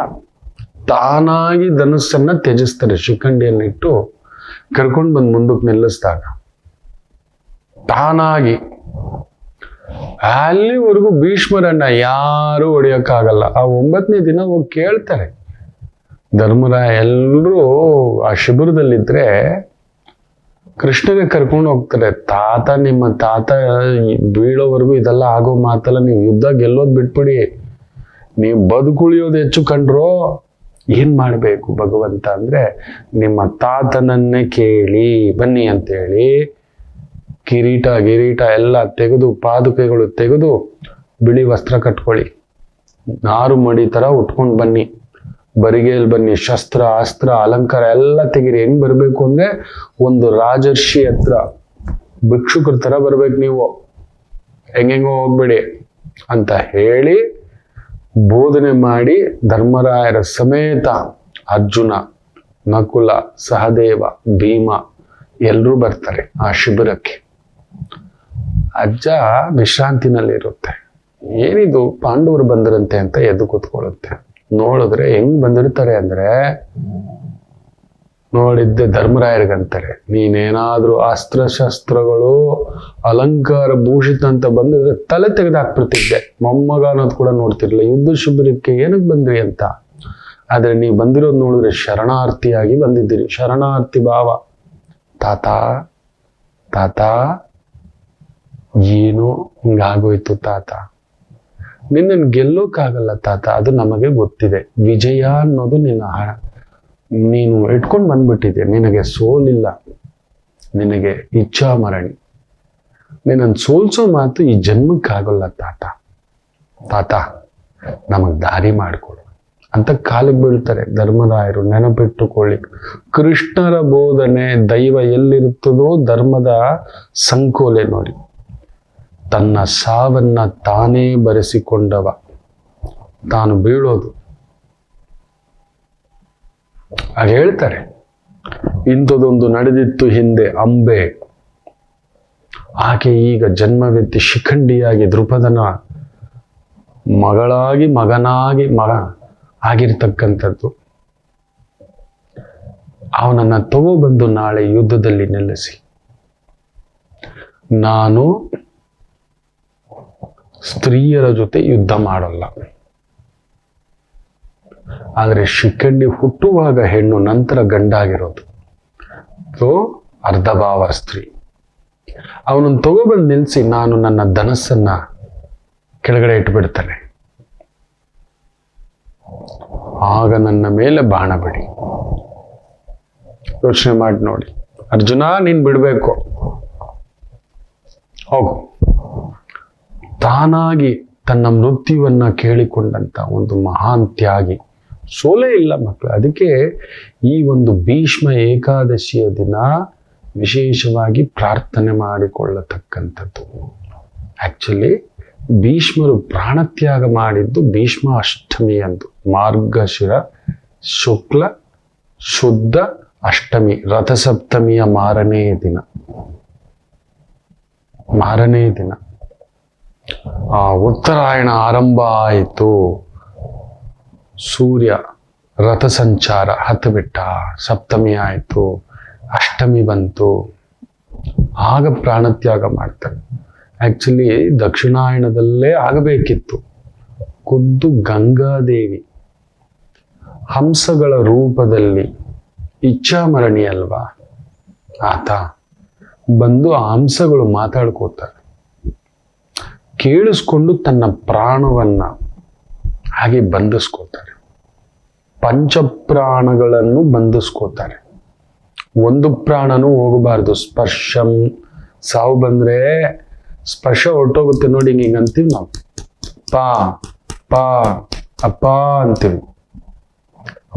ತಾನಾಗಿ ಧನುಸ್ಸನ್ನ ತ್ಯಜಿಸ್ತಾರೆ, ಶಿಖಂಡಿಯನ್ನಿಟ್ಟು ಕರ್ಕೊಂಡು ಬಂದು ಮುಂದಕ್ಕೆ ನಿಲ್ಲಿಸಿದಾಗ ತಾನಾಗಿ. ಅಲ್ಲಿವರೆಗೂ ಭೀಷ್ಮರನ್ನ ಯಾರು ಹೊಡೆಯಕ್ಕಾಗಲ್ಲ. ಆ 9ನೇ ದಿನ ಹೋಗಿ ಕೇಳ್ತಾರೆ ಧರ್ಮರಾಯ. ಎಲ್ಲರೂ ಆ ಶಿಬಿರದಲ್ಲಿದ್ರೆ ಕೃಷ್ಣಗೆ ಕರ್ಕೊಂಡು ಹೋಗ್ತಾರೆ. ತಾತ, ನಿಮ್ಮ ತಾತ ಬೀಳೋವರೆಗೂ ಇದೆಲ್ಲ ಆಗೋ ಮಾತಲ್ಲ, ನೀವು ಯುದ್ಧ ಗೆಲ್ಲೋದ್ ಬಿಟ್ಬಿಡಿ, ನೀವು ಬದುಕುಳಿಯೋದು ಹೆಚ್ಚು ಕಂಡ್ರೋ. ಏನ್ ಮಾಡ್ಬೇಕು ಭಗವಂತ ಅಂದ್ರೆ, ನಿಮ್ಮ ತಾತನನ್ನೇ ಕೇಳಿ ಬನ್ನಿ ಅಂತೇಳಿ ಕಿರೀಟ ಗಿರೀಟ ಎಲ್ಲ ತೆಗೆದು, ಪಾದುಕೆಗಳು ತೆಗೆದು, ಬಿಳಿ ವಸ್ತ್ರ ಕಟ್ಕೊಳ್ಳಿ, ನಾರು ಮಡಿ ತರ ಉಟ್ಕೊಂಡು ಬನ್ನಿ, ಬರಿಗೇಲ್ ಬನ್ನಿ, ಶಸ್ತ್ರ ಅಸ್ತ್ರ ಅಲಂಕಾರ ಎಲ್ಲ ತೆಗೀರಿ. ಹೆಂಗ್ ಬರ್ಬೇಕು ಅಂದ್ರೆ, ಒಂದು ರಾಜರ್ಷಿ ಹತ್ರ ಭಿಕ್ಷುಕರ ತರ ಬರ್ಬೇಕು ನೀವು, ಹೆಂಗೆಂಗೋ ಹೋಗ್ಬೇಡಿ ಅಂತ ಹೇಳಿ ಬೋಧನೆ ಮಾಡಿ, ಧರ್ಮರಾಯರ ಸಮೇತ ಅರ್ಜುನ, ನಕುಲ, ಸಹದೇವ, ಭೀಮ ಎಲ್ಲರೂ ಬರ್ತಾರೆ ಆ ಶಿಬಿರಕ್ಕೆ. ಅಜ್ಜ ವಿಶ್ರಾಂತಿನಲ್ಲಿರುತ್ತೆ. ಏನಿದು ಪಾಂಡವರು ಬಂದರಂತೆ ಅಂತ ಎದ್ದು ಕೂತ್ಕೊಳ್ಳುತ್ತೆ. ನೋಡಿದ್ರೆ ಹೆಂಗ್ ಬಂದಿರ್ತಾರೆ ಅಂದ್ರೆ, ನೋಡಿದ್ದೆ ಧರ್ಮರಾಯರಿಗಂತಾರೆ, ನೀನೇನಾದ್ರೂ ಅಸ್ತ್ರಶಸ್ತ್ರಗಳು ಅಲಂಕಾರ ಭೂಷಿತ ಅಂತ ಬಂದಿದ್ರೆ ತಲೆ ತೆಗೆದು ಹಾಕ್ಬಿಡ್ತಿದ್ದೆ, ಮೊಮ್ಮಗ ಅನ್ನೋದು ಕೂಡ ನೋಡ್ತಿರ್ಲಿಲ್ಲ. ಯುದ್ಧ ಶಿಬಿರಕ್ಕೆ ಏನಕ್ಕೆ ಬಂದ್ರಿ ಅಂತ. ಆದ್ರೆ ನೀವು ಬಂದಿರೋದು ನೋಡಿದ್ರೆ ಶರಣಾರ್ಥಿಯಾಗಿ ಬಂದಿದ್ದೀರಿ, ಶರಣಾರ್ಥಿ ಭಾವ. ತಾತ ತಾತ ಏನು ಹಿಂಗಾಗೋಯ್ತು ತಾತ, ನಿನ್ನನ್ನು ಗೆಲ್ಲೋಕ್ಕಾಗಲ್ಲ ತಾತ, ಅದು ನಮಗೆ ಗೊತ್ತಿದೆ. ವಿಜಯ ಅನ್ನೋದು ನೀನು ಇಟ್ಕೊಂಡು ಬಂದ್ಬಿಟ್ಟಿದೆ, ನಿನಗೆ ಸೋಲಿಲ್ಲ, ನಿನಗೆ ಇಚ್ಛಾಮರಣಿ, ನಿನ್ನನ್ನು ಸೋಲ್ಸೋ ಮಾತು ಈ ಜನ್ಮಕ್ಕಾಗಲ್ಲ ತಾತ. ತಾತ ನಮಗ್ ದಾರಿ ಮಾಡಿಕೊಡು ಅಂತ ಕಾಲಿಗೆ ಬೀಳ್ತಾರೆ ಧರ್ಮರಾಯರು. ನೆನಪಿಟ್ಟುಕೊಳ್ಳಿ, ಕೃಷ್ಣರ ಬೋಧನೆ ದೈವ ಎಲ್ಲಿರುತ್ತದೋ ಧರ್ಮದ ಸಂಕೋಲೆ ನೋಡಿ. ತನ್ನ ಸಾವನ್ನ ತಾನೇ ಬರೆಸಿಕೊಂಡವ ತಾನು ಬೀಳೋದು. ಆಗ ಹೇಳ್ತಾರೆ, ಇಂಥದೊಂದು ನಡೆದಿತ್ತು ಹಿಂದೆ ಅಂಬೆ, ಆಕೆ ಈಗ ಜನ್ಮವೆತ್ತಿ ಶಿಖಂಡಿಯಾಗಿ ದ್ರುಪದನ ಮಗಳಾಗಿ ಮಗ ಆಗಿರ್ತಕ್ಕಂಥದ್ದು. ಅವನನ್ನ ತಗೋಬಂದು ನಾಳೆ ಯುದ್ಧದಲ್ಲಿ ನಿಲ್ಲಿಸಿ, ನಾನು ಸ್ತ್ರೀಯರ ಜೊತೆ ಯುದ್ಧ ಮಾಡಲ್ಲ, ಆದರೆ ಶಿಖಂಡಿ ಹುಟ್ಟುವಾಗ ಹೆಣ್ಣು, ನಂತರ ಗಂಡಾಗಿರೋದು. ಸೊ ಅರ್ಧಭಾವ ಸ್ತ್ರೀ. ಅವನನ್ನು ತಗೊಬಂದು ನಿಲ್ಲಿಸಿ, ನಾನು ನನ್ನ ಧನಸ್ಸನ್ನ ಕೆಳಗಡೆ ಇಟ್ಬಿಡ್ತಾನೆ. ಆಗ ನನ್ನ ಮೇಲೆ ಬಾಣ ಬಿಡಿ. ಯೋಚನೆ ಮಾಡಿ ನೋಡಿ, ಅರ್ಜುನ ನೀನ್ ಬಿಡ್ಬೇಕು, ಹೋಗು. ತಾನಾಗಿ ತನ್ನ ಮೃತ್ಯುವನ್ನ ಕೇಳಿಕೊಂಡಂತ ಒಂದು ಮಹಾನ್ ತ್ಯಾಗಿ, ಸೋಲೇ ಇಲ್ಲ ಮಕ್ಕಳು. ಅದಕ್ಕೆ ಈ ಒಂದು ಭೀಷ್ಮ ಏಕಾದಶಿಯ ದಿನ ವಿಶೇಷವಾಗಿ ಪ್ರಾರ್ಥನೆ ಮಾಡಿಕೊಳ್ಳತಕ್ಕಂಥದ್ದು. ಆಕ್ಚುಲಿ ಭೀಷ್ಮರು ಪ್ರಾಣತ್ಯಾಗ ಮಾಡಿದ್ದು ಭೀಷ್ಮ ಅಷ್ಟಮಿ ಅಂದು, ಮಾರ್ಗಶಿರ ಶುಕ್ಲ ಶುದ್ಧ ಅಷ್ಟಮಿ, ರಥಸಪ್ತಮಿಯ ಮಾರನೇ ದಿನ. ಉತ್ತರಾಯಣ ಆರಂಭ ಆಯಿತು, ಸೂರ್ಯ ರಥ ಸಂಚಾರ ಹತ್ತು ಬಿಟ್ಟ, ಸಪ್ತಮಿ ಆಯಿತು, ಅಷ್ಟಮಿ ಬಂತು, ಆಗ ಪ್ರಾಣತ್ಯಾಗ ಮಾಡ್ತಾರೆ. ಆಕ್ಚುಲಿ ದಕ್ಷಿಣಾಯಣದಲ್ಲೇ ಆಗಬೇಕಿತ್ತು. ಖುದ್ದು ಗಂಗಾದೇವಿ ಹಂಸಗಳ ರೂಪದಲ್ಲಿ, ಇಚ್ಛಾಮರಣಿ ಅಲ್ವಾ ಆತ, ಬಂದು ಆ ಹಂಸಗಳು ಮಾತಾಡ್ಕೋತಾರೆ, ಕೇಳಿಸ್ಕೊಂಡು ತನ್ನ ಪ್ರಾಣವನ್ನ ಹಾಗೆ ಬಂಧಿಸ್ಕೋತಾರೆ. ಪಂಚಪ್ರಾಣಗಳನ್ನು ಬಂಧಿಸ್ಕೋತಾರೆ. ಒಂದು ಪ್ರಾಣನೂ ಹೋಗಬಾರ್ದು. ಸ್ಪರ್ಶಂ, ಸಾವು ಬಂದ್ರೆ ಸ್ಪರ್ಶ ಹೊರಟೋಗುತ್ತೆ ನೋಡಿ, ಹಿಂಗ ಅಂತೀವಿ ನಾವು, ಪಾ ಪಾ ಅಪ್ಪ ಅಂತೀವಿ,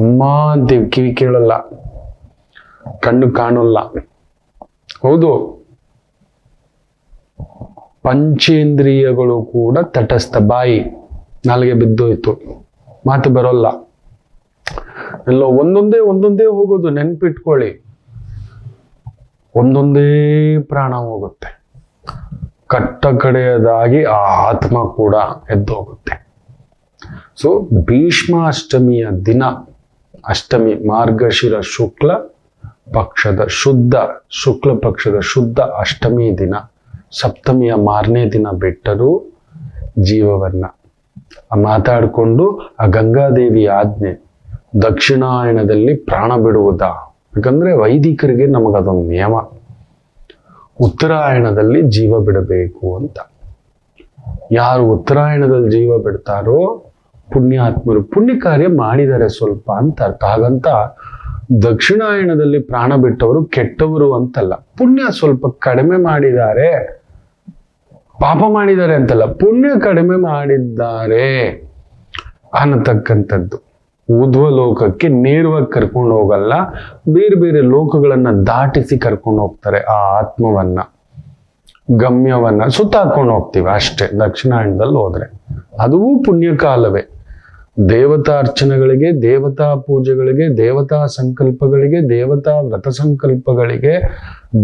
ಅಮ್ಮ ಅಂತೀವಿ, ಕಿವಿ ಕೇಳಲ್ಲ, ಕಣ್ಣು ಕಾಣಲ್ಲ. ಹೌದು, ಪಂಚೇಂದ್ರಿಯಗಳು ಕೂಡ ತಟಸ್ಥ. ಬಾಯಿ ನಾಲ್ಗೆ ಬಿದ್ದೋಯ್ತು, ಮಾತು ಬರೋಲ್ಲ, ಎಲ್ಲ ಒಂದೊಂದೇ ಹೋಗೋದು. ನೆನ್ಪಿಟ್ಕೊಳ್ಳಿ, ಒಂದೊಂದೇ ಪ್ರಾಣ ಹೋಗುತ್ತೆ. ಕಟ್ಟ ಕಡೆಯದಾಗಿ ಆ ಆತ್ಮ ಕೂಡ ಎದ್ದೋಗುತ್ತೆ. ಸೊ ಭೀಷ್ಮಾಷ್ಟಮಿಯ ದಿನ, ಅಷ್ಟಮಿ ಮಾರ್ಗಶಿರ ಶುಕ್ಲ ಪಕ್ಷದ ಶುದ್ಧ ಅಷ್ಟಮಿ ದಿನ, ಸಪ್ತಮಿಯ ಮಾರನೇ ದಿನ ಬಿಟ್ಟರು ಜೀವವನ್ನ ಮಾತಾಡಿಕೊಂಡು ಆ ಗಂಗಾದೇವಿ ಆಜ್ಞೆ, ದಕ್ಷಿಣಾಯಣದಲ್ಲಿ ಪ್ರಾಣ ಬಿಡುವುದಾ? ಯಾಕಂದ್ರೆ ವೈದಿಕರಿಗೆ ನಮಗದೊಂದು ನಿಯಮ, ಉತ್ತರಾಯಣದಲ್ಲಿ ಜೀವ ಬಿಡಬೇಕು ಅಂತ. ಯಾರು ಉತ್ತರಾಯಣದಲ್ಲಿ ಜೀವ ಬಿಡ್ತಾರೋ ಪುಣ್ಯಾತ್ಮರು, ಪುಣ್ಯ ಕಾರ್ಯ ಮಾಡಿದ್ದಾರೆ ಸ್ವಲ್ಪ ಅಂತ ಅರ್ಥ. ಹಾಗಂತ ದಕ್ಷಿಣಾಯಣದಲ್ಲಿ ಪ್ರಾಣ ಬಿಟ್ಟವರು ಕೆಟ್ಟವರು ಅಂತಲ್ಲ, ಪುಣ್ಯ ಸ್ವಲ್ಪ ಕಡಿಮೆ ಮಾಡಿದ್ದಾರೆ, ಪಾಪ ಮಾಡಿದ್ದಾರೆ ಅಂತಲ್ಲ, ಪುಣ್ಯ ಕಡಿಮೆ ಮಾಡಿದ್ದಾರೆ ಅನ್ನತಕ್ಕಂಥದ್ದು. ಊರ್ಧ್ವ ಲೋಕಕ್ಕೆ ನೇರವಾಗಿ ಕರ್ಕೊಂಡು ಹೋಗಲ್ಲ, ಬೇರೆ ಬೇರೆ ಲೋಕಗಳನ್ನ ದಾಟಿಸಿ ಕರ್ಕೊಂಡು ಹೋಗ್ತಾರೆ. ಆ ಆತ್ಮವನ್ನ, ಗಮ್ಯವನ್ನ ಸುತ್ತಾಕೊಂಡು ಹೋಗ್ತೀವಿ ಅಷ್ಟೇ ದಕ್ಷಿಣಾಯಣದಲ್ಲಿ ಹೋದ್ರೆ. ಅದೂ ಪುಣ್ಯಕಾಲವೇ. ದೇವತಾ ಅರ್ಚನೆಗಳಿಗೆ, ದೇವತಾ ಪೂಜೆಗಳಿಗೆ, ದೇವತಾ ಸಂಕಲ್ಪಗಳಿಗೆ, ದೇವತಾ ವ್ರತ ಸಂಕಲ್ಪಗಳಿಗೆ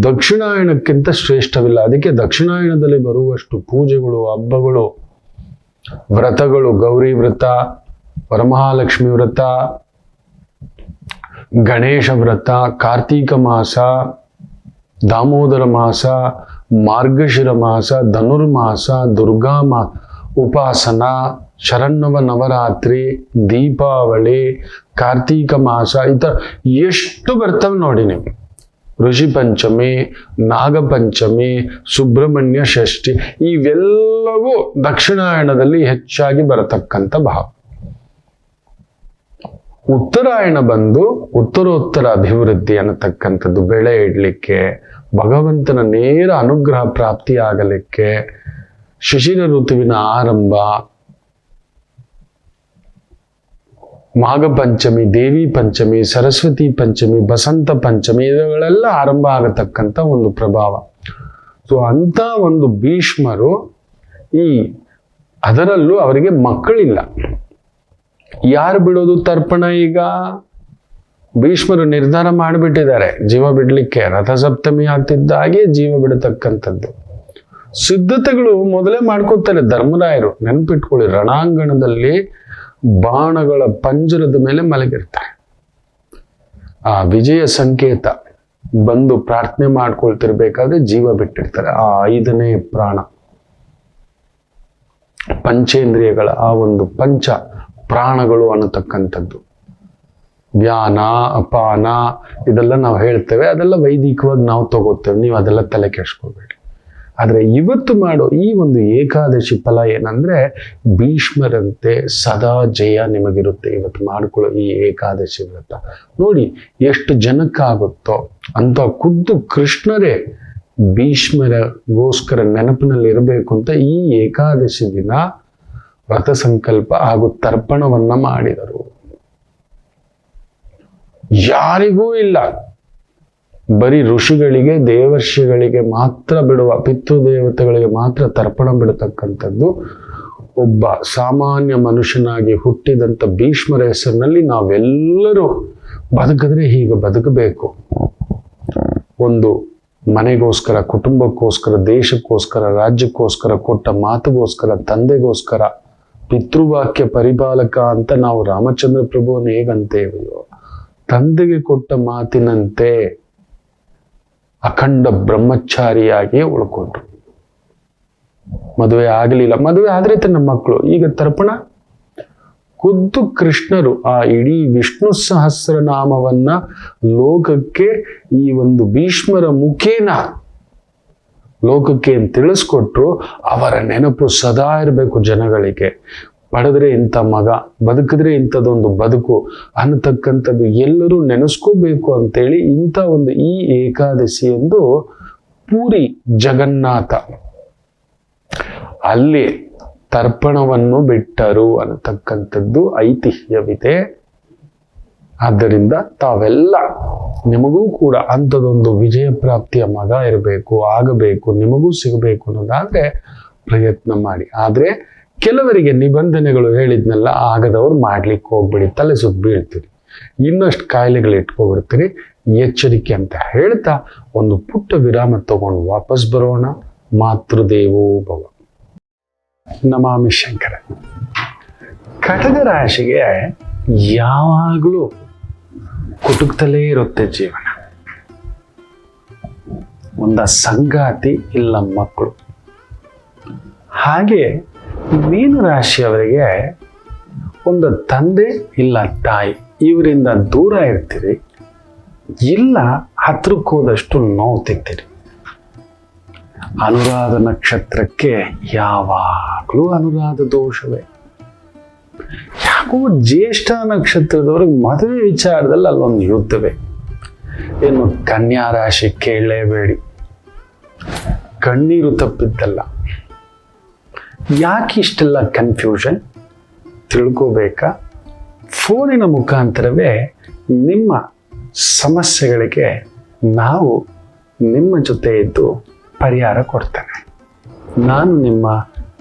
ದಕ್ಷಿಣಾಯಣಕ್ಕಿಂತ ಶ್ರೇಷ್ಠವಿಲ್ಲ. ಅದಕ್ಕೆ ದಕ್ಷಿಣಾಯಣದಲ್ಲಿ ಬರುವಷ್ಟು ಪೂಜೆಗಳು, ಹಬ್ಬಗಳು, ವ್ರತಗಳು, ಗೌರಿ ವ್ರತ, ವರಮಹಾಲಕ್ಷ್ಮಿ ವ್ರತ, ಗಣೇಶ ವ್ರತ, ಕಾರ್ತೀಕ ಮಾಸ, ದಾಮೋದರ ಮಾಸ, ಮಾರ್ಗಶಿರ ಮಾಸ, ಧನುರ್ಮಾಸ, ದುರ್ಗಾ ಉಪಾಸನ, ಶರನ್ನವ ನವರಾತ್ರಿ, ದೀಪಾವಳಿ, ಕಾರ್ತೀಕ ಮಾಸ, ಈ ಥರ ಎಷ್ಟು ಬರ್ತವೆ ನೋಡಿ ನೀವು. ಋಷಿ ಪಂಚಮಿ, ನಾಗಪಂಚಮಿ, ಸುಬ್ರಹ್ಮಣ್ಯ ಷಷ್ಠಿ, ಇವೆಲ್ಲವೂ ದಕ್ಷಿಣಾಯಣದಲ್ಲಿ ಹೆಚ್ಚಾಗಿ ಬರತಕ್ಕಂಥ ಭಾವ. ಉತ್ತರಾಯಣ ಬಂದು ಉತ್ತರೋತ್ತರ ಅಭಿವೃದ್ಧಿ ಅನ್ನತಕ್ಕಂಥದ್ದು, ಬೆಳೆ ಇಡ್ಲಿಕ್ಕೆ, ಭಗವಂತನ ನೇರ ಅನುಗ್ರಹ ಪ್ರಾಪ್ತಿಯಾಗಲಿಕ್ಕೆ, ಶಿಶಿರ ಋತುವಿನ ಆರಂಭ, ಮಾಘ ಪಂಚಮಿ, ದೇವಿ ಪಂಚಮಿ, ಸರಸ್ವತಿ ಪಂಚಮಿ, ಬಸಂತ ಪಂಚಮಿ, ಇವುಗಳೆಲ್ಲ ಆರಂಭ ಆಗತಕ್ಕಂಥ ಒಂದು ಪ್ರಭಾವ. ಸೊ ಅಂತ ಒಂದು ಭೀಷ್ಮರು, ಅದರಲ್ಲೂ ಅವರಿಗೆ ಮಕ್ಕಳಿಲ್ಲ. ಯಾರು ಬಿಡೋದು ತರ್ಪಣ? ಈಗ ಭೀಷ್ಮರು ನಿರ್ಧಾರ ಮಾಡಿಬಿಟ್ಟಿದ್ದಾರೆ ಜೀವ ಬಿಡ್ಲಿಕ್ಕೆ. ರಥಸಪ್ತಮಿ ಆಗ್ತಿದ್ದ ಹಾಗೆ ಜೀವ ಬಿಡತಕ್ಕಂಥದ್ದು ಸಿದ್ಧತೆಗಳು ಮೊದಲೇ ಮಾಡ್ಕೋತಾರೆ ಧರ್ಮರಾಯರು. ನೆನ್ಪಿಟ್ಕೊಳ್ಳಿ, ರಣಾಂಗಣದಲ್ಲಿ ಬಾಣಗಳ ಪಂಜರದ ಮೇಲೆ ಮಲಗಿರ್ತಾರೆ. ಆ ವಿಜಯ ಸಂಕೇತ ಬಂದು ಪ್ರಾರ್ಥನೆ ಮಾಡ್ಕೊಳ್ತಿರ್ಬೇಕಾದ್ರೆ ಜೀವ ಬಿಟ್ಟಿರ್ತಾರೆ. ಆ 5ನೇ ಪ್ರಾಣ, ಪಂಚೇಂದ್ರಿಯಗಳ ಆ ಒಂದು ಪಂಚ ಪ್ರಾಣಗಳು ಅನ್ನತಕ್ಕಂಥದ್ದು. ವ್ಯಾನ ಅಪಾನ ಇದೆಲ್ಲ ನಾವು ಹೇಳ್ತೇವೆ, ಅದೆಲ್ಲ ವೈದಿಕವಾಗಿ ನಾವು ತಗೋತೇವೆ, ನೀವು ಅದೆಲ್ಲ ತಲೆ ಕೆಡ್ಸ್ಕೋಬೇಡಿ. ಆದರೆ ಇವತ್ತು ಮಾಡೋ ಈ ಒಂದು ಏಕಾದಶಿ ಫಲ ಏನಂದ್ರೆ ಭೀಷ್ಮರಂತೆ ಸದಾ ಜಯ ನಿಮಗಿರುತ್ತೆ. ಇವತ್ತು ಮಾಡ್ಕೊಳ್ಳೋ ಈ ಏಕಾದಶಿ ವ್ರತ ನೋಡಿ ಎಷ್ಟು ಜನಕ್ಕಾಗುತ್ತೋ ಅಂತ ಖುದ್ದು ಕೃಷ್ಣರೇ ಭೀಷ್ಮರಿಗೋಸ್ಕರ ನೆನಪಿನಲ್ಲಿ ಇರಬೇಕು ಅಂತ ಈ ಏಕಾದಶಿ ದಿನ ವ್ರತ ಸಂಕಲ್ಪ ಹಾಗೂ ತರ್ಪಣವನ್ನ ಮಾಡಿದರು. ಯಾರಿಗೂ ಇಲ್ಲ, ಬರೀ ಋಷಿಗಳಿಗೆ ದೇವರ್ಷಿಗಳಿಗೆ ಮಾತ್ರ ಬಿಡುವ, ಪಿತೃದೇವತೆಗಳಿಗೆ ಮಾತ್ರ ತರ್ಪಣ ಬಿಡತಕ್ಕಂಥದ್ದು. ಒಬ್ಬ ಸಾಮಾನ್ಯ ಮನುಷ್ಯನಾಗಿ ಹುಟ್ಟಿದಂಥ ಭೀಷ್ಮರ ಹೆಸರಿನಲ್ಲಿ ನಾವೆಲ್ಲರೂ ಬದುಕಿದ್ರೆ ಹೀಗೆ ಬದುಕಬೇಕು. ಒಂದು ಮನೆಗೋಸ್ಕರ, ಕುಟುಂಬಕ್ಕೋಸ್ಕರ, ದೇಶಕ್ಕೋಸ್ಕರ, ರಾಜ್ಯಕ್ಕೋಸ್ಕರ ಕೊಟ್ಟ ಮಾತುಗೋಸ್ಕರ, ತಂದೆಗೋಸ್ಕರ, ಪಿತೃವಾಕ್ಯ ಪರಿಪಾಲಕ ಅಂತ ನಾವು ರಾಮಚಂದ್ರ ಪ್ರಭುವನ್ನು ಹೇಗಂತೇವೆಯೋ ತಂದೆಗೆ ಕೊಟ್ಟ ಮಾತಿನಂತೆ ಅಖಂಡ ಬ್ರಹ್ಮಚಾರಿಯಾಗಿ ಉಳ್ಕೊಂಡ್ರು. ಮದುವೆ ಆಗಲಿಲ್ಲ, ಮದುವೆ ಆದ್ರೆ ನಮ್ಮ ಮಕ್ಕಳು. ಈಗ ತರ್ಪಣ ಖುದ್ದು ಕೃಷ್ಣರು ಆ ಇಡೀ ವಿಷ್ಣು ಸಹಸ್ರನಾಮವನ್ನ ಲೋಕಕ್ಕೆ ಈ ಒಂದು ಭೀಷ್ಮರ ಮುಖೇನ ಲೋಕಕ್ಕೆ ತಿಳಿಸ್ಕೊಟ್ರು. ಅವರ ನೆನಪು ಸದಾ ಇರಬೇಕು ಜನಗಳಿಗೆ. ಪಡೆದ್ರೆ ಇಂಥ ಮಗ, ಬದುಕಿದ್ರೆ ಇಂಥದ್ದೊಂದು ಬದುಕು ಅನ್ನತಕ್ಕಂಥದ್ದು ಎಲ್ಲರೂ ನೆನೆಸ್ಕೋಬೇಕು ಅಂತೇಳಿ ಇಂಥ ಒಂದು ಈ ಏಕಾದಶಿ ಎಂದು ಪೂರಿ ಜಗನ್ನಾಥ ಅಲ್ಲಿ ತರ್ಪಣವನ್ನು ಬಿಟ್ಟರು ಅನ್ನತಕ್ಕಂಥದ್ದು ಐತಿಹ್ಯವಿದೆ. ಆದ್ದರಿಂದ ತಾವೆಲ್ಲ ನಿಮಗೂ ಕೂಡ ಅಂಥದೊಂದು ವಿಜಯ ಪ್ರಾಪ್ತಿಯ ಮಗ ಇರಬೇಕು, ಆಗಬೇಕು, ನಿಮಗೂ ಸಿಗಬೇಕು ಅನ್ನೋದಾದ್ರೆ ಪ್ರಯತ್ನ ಮಾಡಿ. ಆದ್ರೆ ಕೆಲವರಿಗೆ ನಿಬಂಧನೆಗಳು ಹೇಳಿದ್ನೆಲ್ಲ ಆಗದವ್ರು ಮಾಡ್ಲಿಕ್ಕೆ ಹೋಗ್ಬಿಡಿ, ತಲೆ ಸುತ್ತ ಬೀಳ್ತೀರಿ, ಇನ್ನಷ್ಟು ಕಾಯಿಲೆಗಳು ಇಟ್ಕೊಬಿಡ್ತೀರಿ. ಎಚ್ಚರಿಕೆ ಅಂತ ಹೇಳ್ತಾ ಒಂದು ಪುಟ್ಟ ವಿರಾಮ ತಗೊಂಡು ವಾಪಸ್ ಬರೋಣ. ಮಾತೃದೇವೋ ಭವ. ನಮಾಮಿ ಶಂಕರ. ಕಟಕ ರಾಶಿಗೆ ಯಾವಾಗಲೂ ಕುಟುಕ್ತಲೇ ಇರುತ್ತೆ ಜೀವನ. ಒಂದ ಸಂಗಾತಿ ಇಲ್ಲ ಮಕ್ಕಳು. ಹಾಗೆ ಮೀನ ರಾಶಿಯವರಿಗೆ ಒಂದು ತಂದೆ ಇಲ್ಲ ತಾಯಿ, ಇವರಿಂದ ದೂರ ಇರ್ತೀರಿ, ಇಲ್ಲ ಹತ್ರಕ್ಕೆ ಹೋದಷ್ಟು ನೋವು ತಿಂತೀರಿ. ಅನುರಾಧ ನಕ್ಷತ್ರಕ್ಕೆ ಯಾವಾಗಲೂ ಅನುರಾಧ ದೋಷವೇ. ಯಾಕೋ ಜ್ಯೇಷ್ಠ ನಕ್ಷತ್ರದವ್ರಿಗೆ ಮದುವೆ ವಿಚಾರದಲ್ಲಿ ಅಲ್ಲೊಂದು ಯುದ್ಧವೇ. ಏನು ಕನ್ಯಾ ರಾಶಿ ಕೇಳಲೇಬೇಡಿ, ಕಣ್ಣೀರು ತಪ್ಪಿದ್ದಲ್ಲ. ಯಾಕೆ ಇಷ್ಟೆಲ್ಲ ಕನ್ಫ್ಯೂಷನ್ ತಿಳ್ಕೋಬೇಕಾ? ಫೋನಿನ ಮುಖಾಂತರವೇ ನಿಮ್ಮ ಸಮಸ್ಯೆಗಳಿಗೆ ನಾವು ನಿಮ್ಮ ಜೊತೆ ಇದ್ದು ಪರಿಹಾರ ಕೊಡ್ತೇನೆ. ನಾನು ನಿಮ್ಮ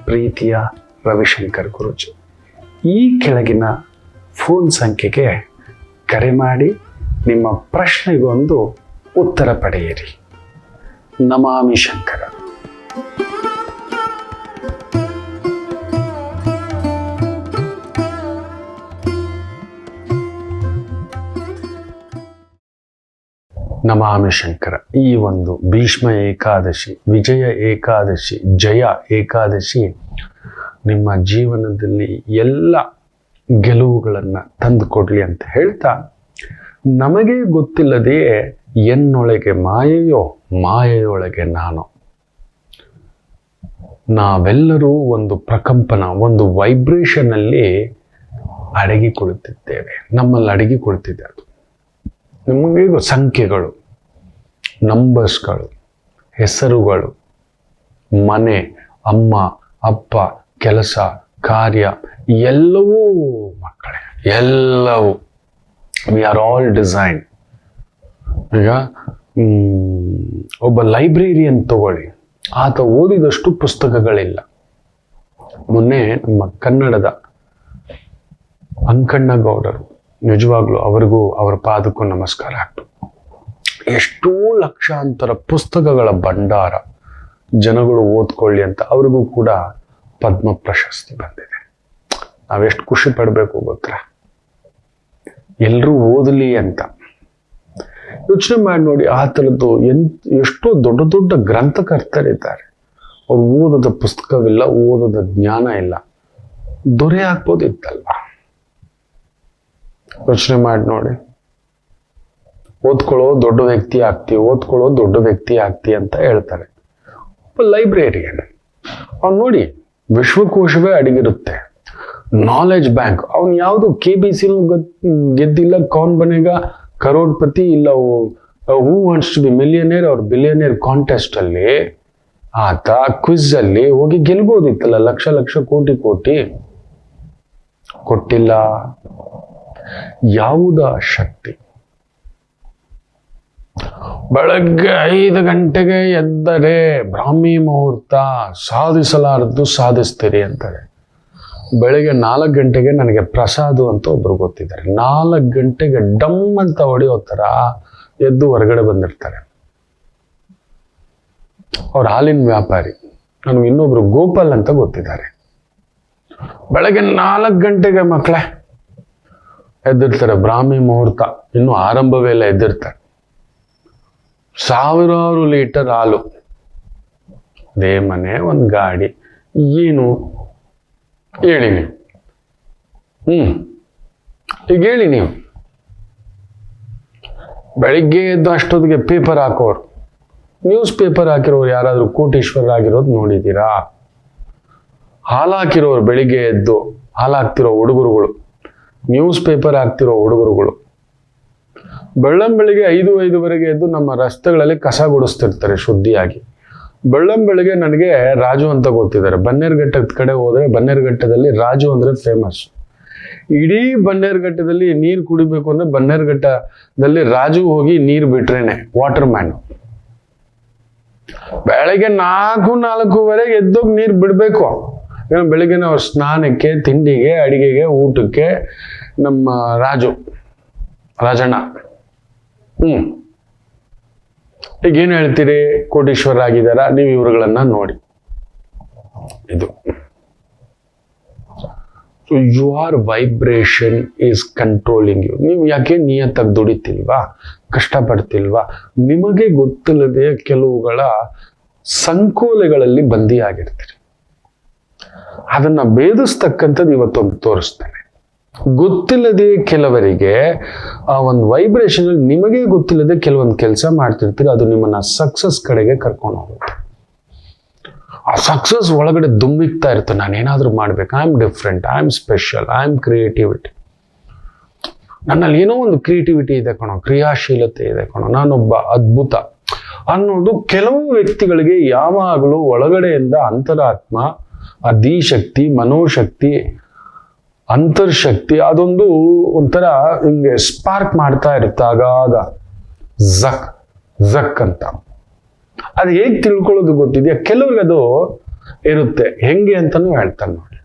ಪ್ರೀತಿಯ ರವಿಶಂಕರ್ ಗುರೂಜಿ. ಈ ಕೆಳಗಿನ ಫೋನ್ ಸಂಖ್ಯೆಗೆ ಕರೆ ಮಾಡಿ ನಿಮ್ಮ ಪ್ರಶ್ನೆಗೊಂದು ಉತ್ತರ ಪಡೆಯಿರಿ. ನಮಾಮಿ ಶಂಕರ. ನಮಾಮಿ ಶಂಕರ. ಈ ಒಂದು ಭೀಷ್ಮ ಏಕಾದಶಿ, ವಿಜಯ ಏಕಾದಶಿ, ಜಯ ಏಕಾದಶಿ ನಿಮ್ಮ ಜೀವನದಲ್ಲಿ ಎಲ್ಲ ಗೆಲುವುಗಳನ್ನು ತಂದುಕೊಡ್ಲಿ ಅಂತ ಹೇಳ್ತಾ, ನಮಗೆ ಗೊತ್ತಿಲ್ಲದೆಯೇ ಎನ್ನೊಳಗೆ ಮಾಯೆಯೋ ಮಾಯೆಯೊಳಗೆ ನಾನು, ನಾವೆಲ್ಲರೂ ಒಂದು ಪ್ರಕಂಪನ, ಒಂದು ವೈಬ್ರೇಷನ್ ಅಲ್ಲಿ ಅಡಗಿ ಕುಳಿತಿದ್ದೇವೆ. ನಮ್ಮಲ್ಲಿ ಅಡಗಿ ಕುಳಿತಿದೆ ಅದು. ನಮಗೆ ಸಂಖ್ಯೆಗಳು, ನಂಬರ್ಸ್ಗಳು, ಹೆಸರುಗಳು, ಮನೆ, ಅಮ್ಮ, ಅಪ್ಪ, ಕೆಲಸ, ಕಾರ್ಯ ಎಲ್ಲವೂ ಮಕ್ಕಳೇ, ಎಲ್ಲವೂ. We are all design. ಈಗ ಒಬ್ಬ ಲೈಬ್ರೇರಿಯನ್ ತಗೊಳ್ಳಿ, ಆತ ಓದಿದಷ್ಟು ಪುಸ್ತಕಗಳಿಲ್ಲ. ಮೊನ್ನೆ ನಮ್ಮ ಕನ್ನಡದ ಅಂಕಣ್ಣ ಗೌಡರು, ನಿಜವಾಗ್ಲೂ ಅವರಿಗೂ ಅವರ ಪಾದಕ್ಕೂ ನಮಸ್ಕಾರ ಆಗ್ತು. ಎಷ್ಟೋ ಲಕ್ಷಾಂತರ ಪುಸ್ತಕಗಳ ಭಂಡಾರ, ಜನಗಳು ಓದ್ಕೊಳ್ಳಿ ಅಂತ ಅವ್ರಿಗೂ ಕೂಡ ಪದ್ಮ ಪ್ರಶಸ್ತಿ ಬಂದಿದೆ. ನಾವೆಷ್ಟು ಖುಷಿ ಪಡಬೇಕು ಗೊತ್ತಾ? ಎಲ್ಲರೂ ಓದಲಿ ಅಂತ ಯೋಚನೆ ಮಾಡಿ ನೋಡಿ. ಆ ಥರದ್ದು ಎಷ್ಟೋ ದೊಡ್ಡ ದೊಡ್ಡ ಗ್ರಂಥಕರ್ತರಿದ್ದಾರೆ, ಅವ್ರು ಓದದ ಪುಸ್ತಕವಿಲ್ಲ, ಓದದ ಜ್ಞಾನ ಇಲ್ಲ. ದೊರೆ ಆಗ್ಬೋದಿತ್ತಲ್ವ? ಯೋಚನೆ ಮಾಡಿ ನೋಡಿ. ಓದ್ಕೊಳ್ಳೋ ದೊಡ್ಡ ವ್ಯಕ್ತಿ ಆಗ್ತಿ ಅಂತ ಹೇಳ್ತಾರೆ. ಲೈಬ್ರೇರಿಯನ್ ಅವ್ನು ನೋಡಿ, ವಿಶ್ವಕೋಶವೇ ಅಡಗಿರುತ್ತೆ. ನಾಲೆಜ್ ಬ್ಯಾಂಕ್, ಅವ್ನು ಯಾವುದು KBC ಗೆದ್ದಿಲ್ಲ, ಕೌನ್ ಬನೇಗ ಕರೋಡ್ಪತಿ ಇಲ್ಲ, who wants to be millionaire ಅವ್ರ ಬಿಲಿಯನೇರ್ ಕಾಂಟೆಸ್ಟ್ ಅಲ್ಲಿ ಆತ ಕ್ವಿಜ್ ಅಲ್ಲಿ ಹೋಗಿ ಗೆಲ್ಬೋದಿತ್ತಲ್ಲ, ಲಕ್ಷ ಕೋಟಿ ಕೊಟ್ಟಿಲ್ಲ. ಯಾವುದ ಶಕ್ತಿ? ಬೆಳಗ್ಗೆ 5 ಗಂಟೆಗೆ ಎದ್ದರೆ ಬ್ರಾಹ್ಮಿ ಮುಹೂರ್ತ, ಸಾಧಿಸಲಾರದ್ದು ಸಾಧಿಸ್ತೀರಿ ಅಂತಾರೆ. ಬೆಳಿಗ್ಗೆ 4 ಗಂಟೆಗೆ ನನಗೆ ಪ್ರಸಾದ ಅಂತ ಒಬ್ರು ಗೊತ್ತಿದ್ದಾರೆ. 4 ಗಂಟೆಗೆ ಡಮ್ ಅಂತ ಹೊಡೆಯೋ ಥರ ಎದ್ದು ಹೊರಗಡೆ ಬಂದಿರ್ತಾರೆ. ಅವ್ರ ಹಾಲಿನ ವ್ಯಾಪಾರಿ. ನನಗೆ ಇನ್ನೊಬ್ರು ಗೋಪಾಲ್ ಅಂತ ಗೊತ್ತಿದ್ದಾರೆ. ಬೆಳಗ್ಗೆ 4 ಗಂಟೆಗೆ ಮಕ್ಕಳೇ ಎದ್ದಿರ್ತಾರೆ. ಬ್ರಾಹ್ಮಿ ಮುಹೂರ್ತ ಇನ್ನೂ ಆರಂಭವೇ ಇಲ್ಲ, ಎದ್ದಿರ್ತಾರೆ. 1000 ಲೀಟರ್ ಹಾಲು, ಅದೇ ಮನೆ, ಒಂದು ಗಾಡಿ. ಏನು ಹೇಳಿ ನೀವು? ಈಗ ಹೇಳಿ ನೀವು. ಬೆಳಿಗ್ಗೆ ಎದ್ದು ಅಷ್ಟೊತ್ತಿಗೆ ಪೇಪರ್ ಹಾಕೋರು, ನ್ಯೂಸ್ ಪೇಪರ್ ಹಾಕಿರೋರು ಯಾರಾದ್ರೂ ಕೋಟೀಶ್ವರರಾಗಿರೋದು ನೋಡಿದ್ದೀರಾ? ಹಾಲು ಹಾಕಿರೋರು, ಬೆಳಿಗ್ಗೆ ಎದ್ದು ಹಾಲು ಹಾಕ್ತಿರೋ ಹುಡುಗರುಗಳು, ನ್ಯೂಸ್ ಪೇಪರ್ ಹಾಕ್ತಿರೋ ಹುಡುಗರುಗಳು ಬೆಳ್ಳಂಬೆಳಿಗ್ಗೆ 5-5:30 ಎದ್ದು ನಮ್ಮ ರಸ್ತೆಗಳಲ್ಲಿ ಕಸ ಗುಡಿಸ್ತಿರ್ತಾರೆ ಶುದ್ಧಿಯಾಗಿ. ಬೆಳ್ಳಂಬೆಳಿಗ್ಗೆ ನನಗೆ ರಾಜು ಅಂತ ಗೊತ್ತಿದ್ದಾರೆ. ಬನ್ನೇರುಘಟ್ಟದ ಕಡೆ ಹೋದ್ರೆ ಬನ್ನೇರುಘಟ್ಟದಲ್ಲಿ ರಾಜು ಅಂದ್ರೆ ಫೇಮಸ್. ಇಡೀ ಬನ್ನೇರುಘಟ್ಟದಲ್ಲಿ ನೀರು ಕುಡಿಬೇಕು ಅಂದ್ರೆ ಬನ್ನೇರುಘಟ್ಟದಲ್ಲಿ ರಾಜು ಹೋಗಿ ನೀರು ಬಿಟ್ರೇನೆ ವಾಟರ್ ಮ್ಯಾನ್. ಬೆಳಗ್ಗೆ 4-4:30 ಎದ್ದೋಗಿ ನೀರು ಬಿಡ್ಬೇಕು. ಬೆಳಿಗ್ಗೆ ಅವ್ರ ಸ್ನಾನಕ್ಕೆ, ತಿಂಡಿಗೆ, ಅಡಿಗೆಗೆ, ಊಟಕ್ಕೆ ನಮ್ಮ ರಾಜಣ್ಣ. ಈಗ ಏನ್ ಹೇಳ್ತೀರಿ? ಕೋಟೀಶ್ವರ ಆಗಿದಾರ? ನೀವು ಇವ್ರುಗಳನ್ನ ನೋಡಿ. ಇದು your vibration is controlling you. ನೀವು ಯಾಕೆ ನಿಯತ್ತಾಗಿ ದುಡಿತಿಲ್ವಾ, ಕಷ್ಟಪಡ್ತಿಲ್ವಾ? ನಿಮಗೆ ಗೊತ್ತಿಲ್ಲದೆ ಕೆಲವುಗಳ ಸಂಕೋಲೆಗಳಲ್ಲಿ ಬಂದಿಯಾಗಿರ್ತೀರಿ. ಅದನ್ನ ಭೇದಿಸ್ತಕ್ಕಂಥದ್ದು ಇವತ್ತೊಂದು ತೋರಿಸ್ತೇನೆ. ಗೊತ್ತಿಲ್ಲದೆ ಕೆಲವರಿಗೆ ಆ ಒಂದು ವೈಬ್ರೇಷನ್, ನಿಮಗೆ ಗೊತ್ತಿಲ್ಲದೆ ಕೆಲವೊಂದು ಕೆಲಸ ಮಾಡ್ತಿರ್ತೀರಿ, ಅದು ನಿಮ್ಮನ್ನ ಸಕ್ಸಸ್ ಕಡೆಗೆ ಕರ್ಕೊಂಡು ಹೋಗುತ್ತೆ. ಆ ಸಕ್ಸಸ್ ಒಳಗಡೆ ದುಮ್ಮಿಕ್ತಾ ಇರುತ್ತೆ, ನಾನೇನಾದ್ರೂ ಮಾಡ್ಬೇಕು, I am different, I am special, I am creativity, ನನ್ನಲ್ಲಿ ಏನೋ ಒಂದು ಕ್ರಿಯೇಟಿವಿಟಿ ಇದೆ ಕಣೋ, ಕ್ರಿಯಾಶೀಲತೆ ಇದೆ ಕಣೋ, ನಾನೊಬ್ಬ ಅದ್ಭುತ ಅನ್ನೋದು ಕೆಲವು ವ್ಯಕ್ತಿಗಳಿಗೆ ಯಾವಾಗಲೂ ಒಳಗಡೆಯಿಂದ ಅಂತರಾತ್ಮ, ಅಧಿಶಕ್ತಿ, ಮನೋಶಕ್ತಿ, ಅಂತರ್ಶಕ್ತಿ ಅದೊಂದು ಒಂಥರ ಹಿಂಗೆ ಸ್ಪಾರ್ಕ್ ಮಾಡ್ತಾ ಇರುತ್ತೆ ಆಗಾಗ, ಝಕ್ ಝಕ್ ಅಂತ. ಅದು ಹೇಗೆ ತಿಳ್ಕೊಳ್ಳೋದು ಗೊತ್ತಿದೆಯಾ? ಕೆಲವ್ರಿಗೆ ಅದು ಇರುತ್ತೆ. ಹೆಂಗೆ ಅಂತಾನು ಹೇಳ್ತಾನೆ ನೋಡಿ.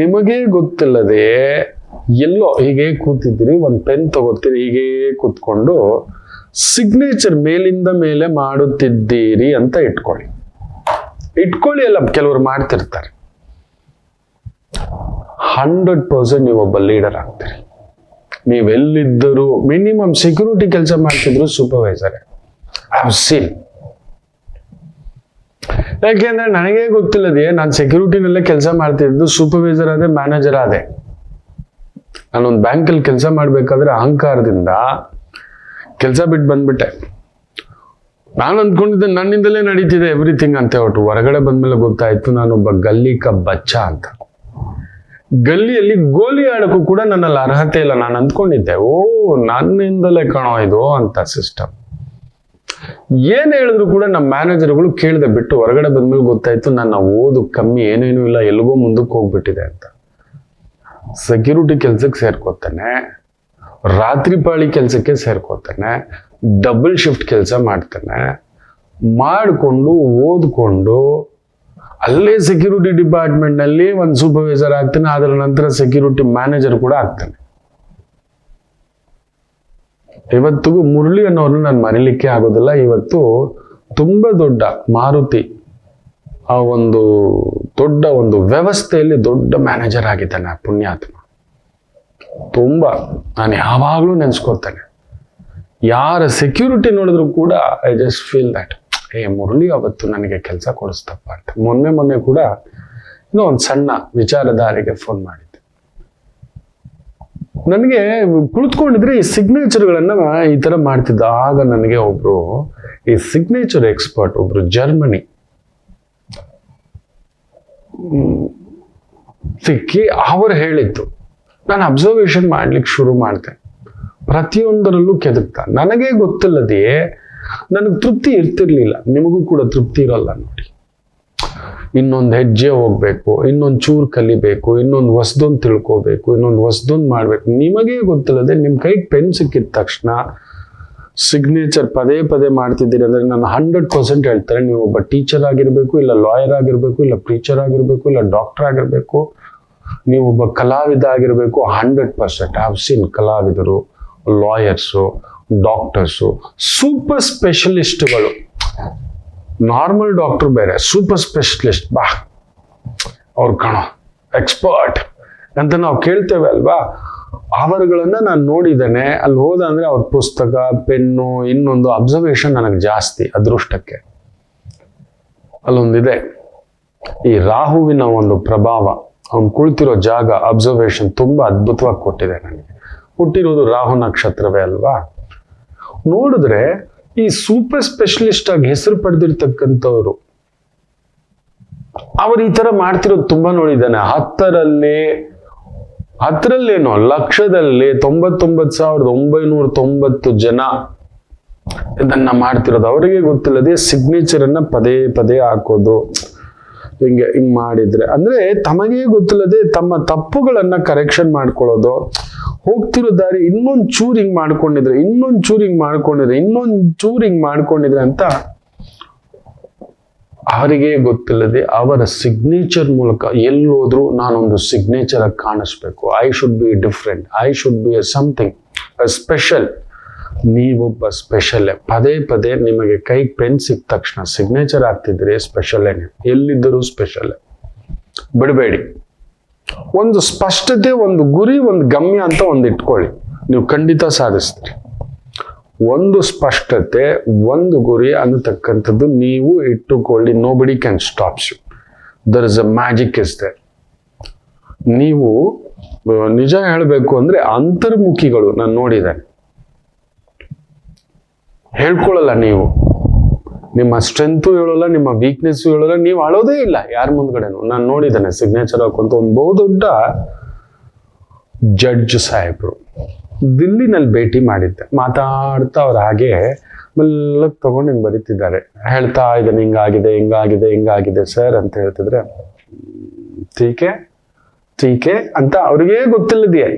ನಿಮಗೆ ಗೊತ್ತಿಲ್ಲದೆ ಎಲ್ಲೋ ಹೀಗೆ ಕೂತಿದ್ದೀರಿ, ಒಂದು ಪೆನ್ ತಗೋತೀರಿ, ಹೀಗೆ ಕೂತ್ಕೊಂಡು ಸಿಗ್ನೇಚರ್ ಮೇಲಿಂದ ಮೇಲೆ ಮಾಡುತ್ತಿದ್ದೀರಿ ಅಂತ ಇಟ್ಕೊಳ್ಳಿ ಅಲ್ಲ, ಕೆಲವರು ಮಾಡ್ತಿರ್ತಾರೆ. 100% ನೀವೊಬ್ಬ ಲೀಡರ್ ಆಗ್ತೀರಿ. ನೀವೆಲ್ಲಿದ್ದರೂ ಮಿನಿಮಮ್ ಸೆಕ್ಯೂರಿಟಿ ಕೆಲಸ ಮಾಡ್ತಿದ್ರು ಸೂಪರ್ವೈಸರ್. I have seen. ಯಾಕೆಂದ್ರೆ ನನಗೆ ಗೊತ್ತಿಲ್ಲದೆ ನಾನು ಸೆಕ್ಯೂರಿಟಿನಲ್ಲೇ ಕೆಲಸ ಮಾಡ್ತಿದ್ದು, ಸೂಪರ್ವೈಸರ್ ಆದೆ, ಮ್ಯಾನೇಜರ್ ಆದೆ. ನಾನೊಂದು ಬ್ಯಾಂಕಲ್ಲಿ ಕೆಲಸ ಮಾಡ್ಬೇಕಾದ್ರೆ ಅಹಂಕಾರದಿಂದ ಕೆಲಸ ಬಿಟ್ಟು ಬಂದ್ಬಿಟ್ಟೆ. ನಾನು ಅಂದ್ಕೊಂಡಿದ್ದೆ ನನ್ನಿಂದಲೇ ನಡೀತಿದೆ ಎವ್ರಿಥಿಂಗ್ ಅಂತ ಹೇಳ್ಬಿಟ್ಟು. ಹೊರಗಡೆ ಬಂದ್ಮೇಲೆ ಗೊತ್ತಾಯ್ತು ನಾನೊಬ್ಬ ಗಲ್ಲಿ ಬಚ್ಚ ಅಂತ. ಗಲ್ಲಿಯಲ್ಲಿ ಗೋಲಿ ಆಡಕ್ಕೂ ಕೂಡ ನನ್ನಲ್ಲಿ ಅರ್ಹತೆ ಇಲ್ಲ. ನಾನು ಅಂದ್ಕೊಂಡಿದ್ದೆ, ಓ ನನ್ನಿಂದಲೇ ಕಾಣೋ ಇದು ಅಂತ ಸಿಸ್ಟಮ್. ಏನ್ ಹೇಳಿದ್ರು ಕೂಡ ನಮ್ಮ ಮ್ಯಾನೇಜರ್ಗಳು ಕೇಳದೆ ಬಿಟ್ಟು ಹೊರಗಡೆ ಬಂದ್ಮೇಲೆ ಗೊತ್ತಾಯ್ತು ನನ್ನ ಓದು ಕಮ್ಮಿ, ಏನೇನು ಇಲ್ಲ, ಎಲ್ಗೋ ಮುಂದಕ್ಕೆ ಹೋಗ್ಬಿಟ್ಟಿದೆ ಅಂತ. ಸೆಕ್ಯೂರಿಟಿ ಕೆಲ್ಸಕ್ಕೆ ಸೇರ್ಕೋತಾನೆ, ರಾತ್ರಿ ಪಾಳಿ ಕೆಲಸಕ್ಕೆ ಸೇರ್ಕೋತಾನೆ, ಡಬಲ್ ಶಿಫ್ಟ್ ಕೆಲಸ ಮಾಡ್ತಾನೆ, ಮಾಡಿಕೊಂಡು ಓದ್ಕೊಂಡು ಅಲ್ಲೇ ಸೆಕ್ಯೂರಿಟಿ ಡಿಪಾರ್ಟ್ಮೆಂಟ್ ನಲ್ಲಿ ಒಂದು ಸೂಪರ್ವೈಸರ್ ಆಗ್ತಾನೆ. ಅದರ ನಂತರ ಸೆಕ್ಯೂರಿಟಿ ಮ್ಯಾನೇಜರ್ ಕೂಡ ಆಗ್ತಾನೆ. ಇವತ್ತಿಗೂ ಮುರಳಿ ಅನ್ನೋರ್ನ ನಾನು ಮರಿಲಿಕ್ಕೆ ಆಗೋದಿಲ್ಲ. ಇವತ್ತು ತುಂಬಾ ದೊಡ್ಡ ಮಾರುತಿ ಆ ಒಂದು ದೊಡ್ಡ ಒಂದು ವ್ಯವಸ್ಥೆಯಲ್ಲಿ ದೊಡ್ಡ ಮ್ಯಾನೇಜರ್ ಆಗಿದ್ದಾನೆ ಆ ಪುಣ್ಯಾತ್ಮ. ತುಂಬಾ ನಾನು ಯಾವಾಗ್ಲೂ ನೆನ್ಸ್ಕೊತಾನೆ. ಯಾರ ಸೆಕ್ಯೂರಿಟಿ ನೋಡಿದ್ರು ಕೂಡ I just feel that Murali ಅವತ್ತು ನನಗೆ ಕೆಲಸ ಕೊಡಿಸ್ತಪ್ಪ ಅಂತ. ಮೊನ್ನೆ ಕೂಡ ಇನ್ನೂ ಒಂದು ಸಣ್ಣ ವಿಚಾರಧಾರೆಗೆ ಫೋನ್ ಮಾಡಿದ್ದೆ. ನನಗೆ ಕುಳಿತುಕೊಂಡಿದ್ರೆ ಈ ಸಿಗ್ನೇಚರ್ಗಳನ್ನ ಈ ತರ ಮಾಡ್ತಿದ್ದ. ಆಗ ನನಗೆ ಒಬ್ರು ಈ ಸಿಗ್ನೇಚರ್ ಎಕ್ಸ್ಪರ್ಟ್ ಒಬ್ರು ಜರ್ಮನಿ ಸಿಕ್ಕಿ ಅವರು ಹೇಳಿದ್ದು. ನಾನು ಅಬ್ಸರ್ವೇಷನ್ ಮಾಡ್ಲಿಕ್ಕೆ ಶುರು ಮಾಡಿದೆ. ಪ್ರತಿಯೊಂದರಲ್ಲೂ ಕೆದಕ್ತ. ನನಗೆ ಗೊತ್ತಿಲ್ಲದೆ ನನಗೆ ತೃಪ್ತಿ ಇರ್ತಿರ್ಲಿಲ್ಲ. ನಿಮಗೂ ಕೂಡ ತೃಪ್ತಿ ಇರಲ್ಲ ನೋಡಿ. ಇನ್ನೊಂದು ಹೆಜ್ಜೆ ಹೋಗ್ಬೇಕು, ಇನ್ನೊಂದು ಚೂರು ಕಲಿಬೇಕು, ಇನ್ನೊಂದು ಹೊಸದೊಂದು ತಿಳ್ಕೋಬೇಕು, ಇನ್ನೊಂದು ಹೊಸದೊಂದು ಮಾಡ್ಬೇಕು. ನಿಮಗೇ ಗೊತ್ತಿಲ್ಲದೆ ನಿಮ್ಮ ಕೈಗೆ ಪೆನ್ ಸಿಕ್ಕಿದ ತಕ್ಷಣ ಸಿಗ್ನೇಚರ್ ಪದೇ ಪದೇ ಮಾಡ್ತಿದ್ದೀರಿ ಅಂದ್ರೆ ನಾನು 100% ಹೇಳ್ತಾರೆ, ನೀವು ಒಬ್ಬ ಟೀಚರ್ ಆಗಿರ್ಬೇಕು, ಇಲ್ಲ ಲಾಯರ್ ಆಗಿರ್ಬೇಕು, ಇಲ್ಲ ಪ್ರೀಚರ್ ಆಗಿರ್ಬೇಕು, ಇಲ್ಲ ಡಾಕ್ಟರ್ ಆಗಿರ್ಬೇಕು, ನೀವು ಒಬ್ಬ ಕಲಾವಿದ ಆಗಿರ್ಬೇಕು. 100% ಹ್ಯಾವ್ ಸೀನ್ ಕಲಾವಿದರು, ಲಾಯರ್ಸು, ಡಾಕ್ಟರ್ಸು, ಸೂಪರ್ ಸ್ಪೆಷಲಿಸ್ಟ್ಗಳು. ನಾರ್ಮಲ್ ಡಾಕ್ಟರ್ ಬೇರೆ, ಸೂಪರ್ ಸ್ಪೆಷಲಿಸ್ಟ್ ಬಾ ಅವ್ರು ಕಾಣೋ ಎಕ್ಸ್ಪರ್ಟ್ ಅಂತ ನಾವು ಕೇಳ್ತೇವೆ ಅಲ್ವಾ. ಅವರುಗಳನ್ನ ನಾನು ನೋಡಿದ್ದೇನೆ. ಅಲ್ಲಿ ಹೋದ ಅಂದ್ರೆ ಅವ್ರ ಪುಸ್ತಕ, ಪೆನ್ನು, ಇನ್ನೊಂದು ಅಬ್ಸರ್ವೇಷನ್ ನನಗೆ ಜಾಸ್ತಿ ಅದೃಷ್ಟಕ್ಕೆ. ಅಲ್ಲೊಂದಿದೆ, ಈ ರಾಹುವಿನ ಒಂದು ಪ್ರಭಾವ, ಅವ್ನು ಕುಳಿತಿರೋ ಜಾಗ, ಅಬ್ಸರ್ವೇಷನ್ ತುಂಬಾ ಅದ್ಭುತವಾಗಿ ಕೊಟ್ಟಿದೆ ನನಗೆ. ಹುಟ್ಟಿರೋದು ರಾಹು ನಕ್ಷತ್ರವೇ ಅಲ್ವಾ. ನೋಡಿದ್ರೆ ಈ ಸೂಪರ್ ಸ್ಪೆಷಲಿಸ್ಟ್ ಆಗಿ ಹೆಸರು ಪಡೆದಿರ್ತಕ್ಕಂಥವ್ರು ಅವ್ರು ಈ ತರ ಮಾಡ್ತಿರೋದು ತುಂಬಾ ನೋಡಿದ್ದಾನೆ. 10ರಲ್ಲೇನೋ ಲಕ್ಷದಲ್ಲಿ 99,990 ಜನ ಇದನ್ನ ಮಾಡ್ತಿರೋದು. ಅವರಿಗೆ ಗೊತ್ತಿಲ್ಲದೆ ಸಿಗ್ನೇಚರ್ ಅನ್ನ ಪದೇ ಪದೇ ಹಾಕೋದು. ಹಿಂಗ್ ಮಾಡಿದ್ರೆ ಅಂದ್ರೆ ತಮಗೇ ಗೊತ್ತಿಲ್ಲದೆ ತಮ್ಮ ತಪ್ಪುಗಳನ್ನ ಕರೆಕ್ಷನ್ ಮಾಡ್ಕೊಳ್ಳೋದು. ಹೋಗ್ತಿರೋ ದಾರಿ ಇನ್ನೊಂದ್ ಚೂರ್ ಹಿಂಗ್ ಮಾಡ್ಕೊಂಡಿದ್ರೆ, ಇನ್ನೊಂದ್ ಚೂರ್ ಹಿಂಗ್ ಮಾಡ್ಕೊಂಡಿದ್ರೆ, ಇನ್ನೊಂದ್ ಚೂರ್ ಹಿಂಗ್ ಮಾಡ್ಕೊಂಡಿದ್ರೆ ಅಂತ ಅವರಿಗೆ ಗೊತ್ತಿಲ್ಲದೆ ಅವರ ಸಿಗ್ನೇಚರ್ ಮೂಲಕ ಎಲ್ಲೋದ್ರು ನಾನೊಂದು ಸಿಗ್ನೇಚರ್ ಆಗಿ ಕಾಣಿಸ್ಬೇಕು. I should be different, I should be something special. ನೀವೊಬ್ಬ ಸ್ಪೆಷಲ್. ಪದೇ ಪದೇ ನಿಮಗೆ ಕೈ ಪೆನ್ ಸಿಕ್ಕ ತಕ್ಷಣ ಸಿಗ್ನೇಚರ್ ಆಗ್ತಿದ್ರೆ ಸ್ಪೆಷಲ್ಲೇನೆ, ಎಲ್ಲಿದ್ದರೂ ಸ್ಪೆಷಲ್. ಬಿಡಬೇಡಿ. ಒಂದು ಸ್ಪಷ್ಟತೆ, ಒಂದು ಗುರಿ, ಒಂದು ಗಮ್ಯ ಅಂತ ಒಂದು ಇಟ್ಕೊಳ್ಳಿ, ನೀವು ಖಂಡಿತ ಸಾಧಿಸ್ತೀರಿ. ಒಂದು ಸ್ಪಷ್ಟತೆ, ಒಂದು ಗುರಿ ಅನ್ನತಕ್ಕಂಥದ್ದು ನೀವು ಇಟ್ಟುಕೊಳ್ಳಿ. Nobody can stops you. There is a magic is there. ನೀವು ನಿಜ ಹೇಳಬೇಕು ಅಂದ್ರೆ ಅಂತರ್ಮುಖಿಗಳು ನಾನು ನೋಡಿದ್ದೇನೆ. ಹೇಳ್ಕೊಳ್ಳಲ್ಲ ನೀವು, ನಿಮ್ಮ ಸ್ಟ್ರೆಂತು ಹೇಳೋಲ್ಲ, ನಿಮ್ಮ ವೀಕ್ನೆಸ್ ಹೇಳೋಲ್ಲ, ನೀವು ಅಳೋದೇ ಇಲ್ಲ ಯಾರ ಮುಂದ್ಗಡೆನು. ನಾನು ನೋಡಿದ್ದೇನೆ ಸಿಗ್ನೇಚರ್ ಹಾಕುವಂತ ಒಂದು ಬಹುದೊಡ್ಡ ಜಡ್ಜ್ ಸಾಹೇಬ್ರು ದಿಲ್ಲಿನಲ್ಲಿ ಭೇಟಿ ಮಾಡಿದ್ದೆ. ಮಾತಾಡ್ತಾ ಅವ್ರು ಹಾಗೆ ಮೆಲ್ಲಕ್ಕೆ ತಗೊಂಡು ಹಿಂಗೆ ಬರೀತಿದ್ದಾರೆ. ಹೇಳ್ತಾ ಇದ್ದಾನೆ, ಹಿಂಗಾಗಿದೆ ಸರ್ ಅಂತ ಹೇಳ್ತಿದ್ರೆ, ಟೀಕೆ ಅಂತ ಅವ್ರಿಗೇ ಗೊತ್ತಿಲ್ಲದೆಯೇ.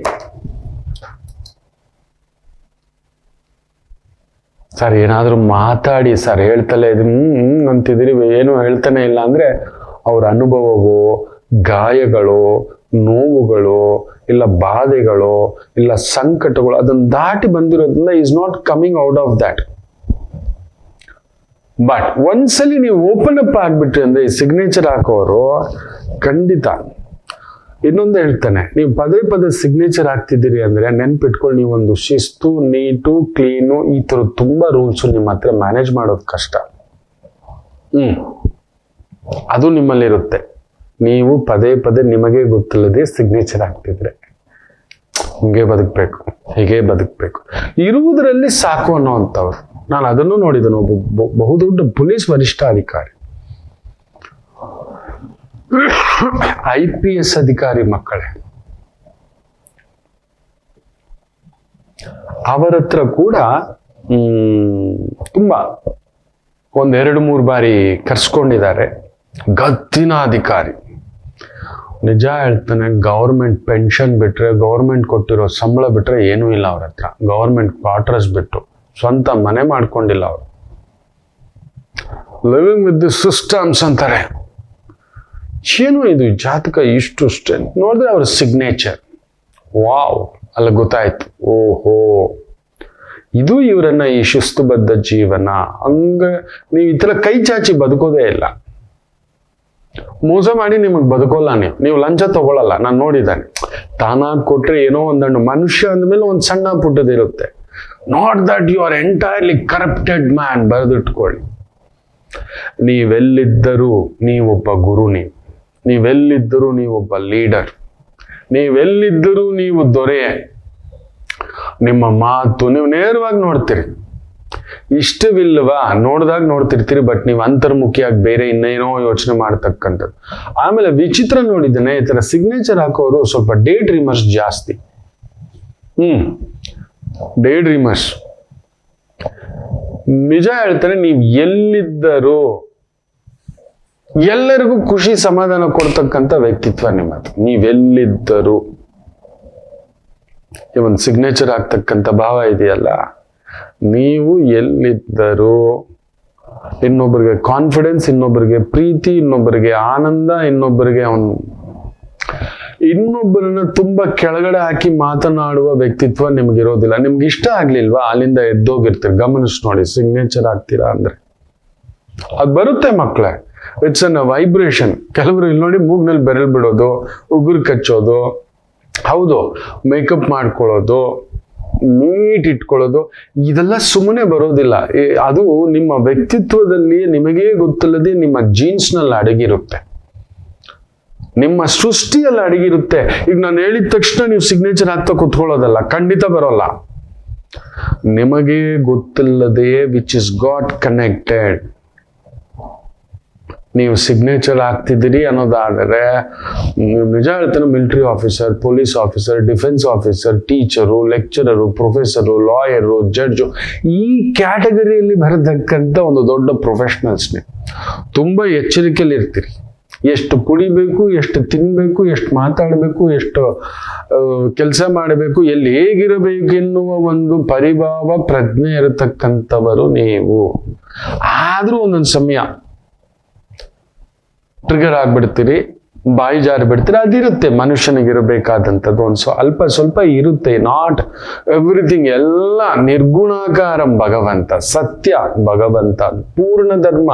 ಸರ್ ಏನಾದರೂ ಮಾತಾಡಿ ಸರ್, ಹೇಳ್ತಲೇ ಇದು ಅಂತಿದ್ದೀರಿ, ಏನು ಹೇಳ್ತಾನೆ ಇಲ್ಲ ಅಂದ್ರೆ ಅವ್ರ ಅನುಭವವೋ, ಗಾಯಗಳು, ನೋವುಗಳು, ಇಲ್ಲ ಬಾಧೆಗಳು, ಇಲ್ಲ ಸಂಕಟಗಳು ಅದನ್ನ ದಾಟಿ ಬಂದಿರೋದ್ರಿಂದ is not coming out of that. But ಒಂದ್ಸಲಿ ನೀವು ಓಪನ್ ಅಪ್ ಆಗ್ಬಿಟ್ರಿ ಅಂದ್ರೆ ಈ ಸಿಗ್ನೇಚರ್ ಹಾಕೋರು ಖಂಡಿತ. ಇನ್ನೊಂದು ಹೇಳ್ತಾನೆ, ನೀವು ಪದೇ ಪದೇ ಸಿಗ್ನೇಚರ್ ಹಾಕ್ತಿದ್ದೀರಿ ಅಂದ್ರೆ ನೆನ್ಪಿಟ್ಕೊಳ್ಳಿ, ನೀವೊಂದು ಶಿಸ್ತು, ನೀಟು, ಕ್ಲೀನು, ಈ ತರ ತುಂಬಾ ರೂಲ್ಸ್ ನಿಮ್ಮ ಹತ್ರ ಮ್ಯಾನೇಜ್ ಮಾಡೋದು ಕಷ್ಟ. ಅದು ನಿಮ್ಮಲ್ಲಿರುತ್ತೆ. ನೀವು ಪದೇ ಪದೇ ನಿಮಗೆ ಗೊತ್ತಿಲ್ಲದೆ ಸಿಗ್ನೇಚರ್ ಹಾಕ್ತಿದ್ರೆ ಹೀಗೆ ಬದುಕಬೇಕು ಇರುವುದರಲ್ಲಿ ಸಾಕು ಅನ್ನೋವಂಥವ್ರು. ನಾನು ಅದನ್ನು ನೋಡಿದನು. ಒಬ್ಬ ಬಹುದೊಡ್ಡ ಪೊಲೀಸ್ ವರಿಷ್ಠಾಧಿಕಾರಿ, IPS ಅಧಿಕಾರಿ ಮಕ್ಕಳೇ, ಅವರ ಹತ್ರ ಕೂಡ ತುಂಬಾ 1-2-3 ಬಾರಿ ಕರ್ಸ್ಕೊಂಡಿದ್ದಾರೆ. ಗತ್ತಿನ ಅಧಿಕಾರಿ. ನಿಜ ಹೇಳ್ತಾನೆ, ಗೌರ್ಮೆಂಟ್ ಪೆನ್ಷನ್ ಬಿಟ್ರೆ, ಗೌರ್ಮೆಂಟ್ ಕೊಟ್ಟಿರೋ ಸಂಬಳ ಬಿಟ್ರೆ ಏನೂ ಇಲ್ಲ ಅವ್ರ ಹತ್ರ. ಗೌರ್ಮೆಂಟ್ ಕ್ವಾರ್ಟರ್ಸ್ ಬಿಟ್ಟು ಸ್ವಂತ ಮನೆ ಮಾಡ್ಕೊಂಡಿಲ್ಲ ಅವರು. ಲಿವಿಂಗ್ ವಿತ್ ದಿ ಸಿಸ್ಟಮ್ಸ್ ಅಂತಾರೆ. ಏನು ಇದು ಜಾತಕ ಇಷ್ಟು ಸ್ಟ್ರೆಂತ್ ನೋಡಿದ್ರೆ ಅವ್ರ ಸಿಗ್ನೇಚರ್, ವಾವ್, ಅಲ್ಲ ಗೊತ್ತಾಯ್ತು. ಓಹೋ, ಇದು ಇವರನ್ನ ಈ ಶಿಸ್ತುಬದ್ಧ ಜೀವನ. ಹಂಗ ನೀವು ಈ ತರ ಕೈ ಚಾಚಿ ಬದುಕೋದೇ ಇಲ್ಲ. ಮೋಸ ಮಾಡಿ ನಿಮಗೆ ಬದುಕೋಲ್ಲ. ನೀವು ಲಂಚ ತಗೊಳ್ಳಲ್ಲ. ನಾನು ನೋಡಿದ್ದಾನೆ. ತಾನಾಗಿ ಕೊಟ್ರೆ ಏನೋ ಒಂದಣ್ಣು. ಮನುಷ್ಯ ಅಂದಮೇಲೆ ಒಂದು ಸಣ್ಣ ಪುಟ್ಟದಿರುತ್ತೆ. Not that you are entirely corrupted man. ಬರೆದಿಟ್ಕೊಳ್ಳಿ. ನೀವೆಲ್ಲಿದ್ದರೂ ನೀವೊಬ್ಬ ಗುರು. ನೀವೆಲ್ಲಿದ್ದರೂ ನೀವೊಬ್ಬ ಲೀಡರ್. ನೀವೆಲ್ಲಿದ್ದರೂ ನೀವು ದೊರೆ. ನಿಮ್ಮ ಮಾತು ನೀವು ನೇರವಾಗಿ ನೋಡ್ತೀರಿ. ಇಷ್ಟವಿಲ್ವಾ ನೋಡಿದಾಗ ನೋಡ್ತಿರ್ತೀರಿ, ಬಟ್ ನೀವು ಅಂತರ್ಮುಖಿಯಾಗಿ ಬೇರೆ ಇನ್ನೇನೋ ಯೋಚನೆ ಮಾಡ್ತಕ್ಕಂಥದ್ದು. ಆಮೇಲೆ ವಿಚಿತ್ರ ನೋಡಿದ್ದೇನೆ, ಈ ತರ ಸಿಗ್ನೇಚರ್ ಹಾಕೋರು ಸ್ವಲ್ಪ ಡೇ ಡ್ರೀಮರ್ಸ್ ಜಾಸ್ತಿ. ಡೇ ಡ್ರೀಮರ್ಸ್ ನಿಜ ಹೇಳ್ತಾರೆ, ನೀವು ಎಲ್ಲಿದ್ದರೂ ಎಲ್ಲರಿಗೂ ಖುಷಿ ಸಮಾಧಾನ ಕೊಡ್ತಕ್ಕಂಥ ವ್ಯಕ್ತಿತ್ವ ನಿಮ್ಮದು. ನೀವೆಲ್ಲಿದ್ದರು ಈ ಒಂದು ಸಿಗ್ನೇಚರ್ ಆಗ್ತಕ್ಕಂಥ ಭಾವ ಇದೆಯಲ್ಲ, ನೀವು ಎಲ್ಲಿದ್ದರು ಇನ್ನೊಬ್ಬರಿಗೆ ಕಾನ್ಫಿಡೆನ್ಸ್, ಇನ್ನೊಬ್ಬರಿಗೆ ಪ್ರೀತಿ, ಇನ್ನೊಬ್ಬರಿಗೆ ಆನಂದ, ಇನ್ನೊಬ್ಬರನ್ನ ತುಂಬಾ ಕೆಳಗಡೆ ಹಾಕಿ ಮಾತನಾಡುವ ವ್ಯಕ್ತಿತ್ವ ನಿಮ್ಗಿರೋದಿಲ್ಲ. ನಿಮ್ಗೆ ಇಷ್ಟ ಆಗ್ಲಿಲ್ವಾ ಅಲ್ಲಿಂದ ಎದ್ದೋಗಿರ್ತೀರಿ. ಗಮನಿಸಿ ನೋಡಿ, ಸಿಗ್ನೇಚರ್ ಆಗ್ತೀರಾ ಅಂದ್ರೆ ಅದು ಬರುತ್ತೆ ಮಕ್ಕಳೇ. It's an vibration. ಕೆಲವರು ಇಲ್ಲಿ ನೋಡಿ ಮೂಗ್ನಲ್ಲಿ ಬೆರಳು ಬಿಡೋದು, ಉಗುರು ಕಚ್ಚೋದು, ಹೌದು ಮೇಕಪ್ ಮಾಡ್ಕೊಳ್ಳೋದು, ನೀಟ್ ಇಟ್ಕೊಳ್ಳೋದು, ಇದೆಲ್ಲ ಸುಮ್ಮನೆ ಬರೋದಿಲ್ಲ. ಅದು ನಿಮ್ಮ ವ್ಯಕ್ತಿತ್ವದಲ್ಲಿ ನಿಮಗೇ ಗೊತ್ತಿಲ್ಲದೆ ನಿಮ್ಮ ಜೀನ್ಸ್ ನಲ್ಲಿ ಅಡಗಿರುತ್ತೆ, ನಿಮ್ಮ ಸೃಷ್ಟಿಯಲ್ಲಿ ಅಡಗಿರುತ್ತೆ. ಈಗ ನಾನು ಹೇಳಿದ ತಕ್ಷಣ ನೀವು ಸಿಗ್ನೇಚರ್ ಹಾಕ್ತಾ ಕುತ್ಕೊಳ್ಳೋದಲ್ಲ, ಖಂಡಿತ ಬರೋಲ್ಲ. ನಿಮಗೆ ಗೊತ್ತಿಲ್ಲದೆ ವಿಚ್ ಇಸ್ ಗಾಟ್ ಕನೆಕ್ಟೆಡ್ ನೀವು ಸಿಗ್ನೇಚರ್ ಹಾಕ್ತಿದ್ದೀರಿ ಅನ್ನೋದಾದರೆ, ನಿಜ ಹೇಳ್ತೇನೆ, military officer, police officer, defence officer, teacher, lecturer, professor, lawyer, judge, ಈ ಕ್ಯಾಟಗರಿಯಲ್ಲಿ ಬರತಕ್ಕಂಥ ಒಂದು ದೊಡ್ಡ ಪ್ರೊಫೆಷನಲ್ಸ್ ನೀವು ತುಂಬ ಎಚ್ಚರಿಕೆಯಲ್ಲಿ ಇರ್ತೀರಿ. ಎಷ್ಟು ಕುಡಿಬೇಕು, ಎಷ್ಟು ತಿನ್ಬೇಕು, ಎಷ್ಟು ಮಾತಾಡಬೇಕು, ಎಷ್ಟು ಕೆಲಸ ಮಾಡಬೇಕು, ಎಲ್ಲಿ ಹೇಗಿರಬೇಕು ಎನ್ನುವ ಒಂದು ಪರಿಭಾವ ಪ್ರಜ್ಞೆ ಇರತಕ್ಕಂಥವರು ನೀವು. ಆದ್ರೂ ಒಂದೊಂದು ಸಮಯ ಟ್ರಿಗರ್ ಆಗ್ಬಿಡ್ತೀರಿ, ಬಾಯಿ ಜಾರಿ ಬಿಡ್ತೀರಿ. ಅದಿರುತ್ತೆ ಮನುಷ್ಯನಿಗಿರಬೇಕಾದಂಥದ್ದು, ಒಂದು ಸ್ವಲ್ಪ ಇರುತ್ತೆ. ನಾಟ್ ಎವ್ರಿಥಿಂಗ್, ಎಲ್ಲ ನಿರ್ಗುಣಾಕಾರಂ ಭಗವಂತ, ಸತ್ಯ ಭಗವಂತ, ಪೂರ್ಣ ಧರ್ಮ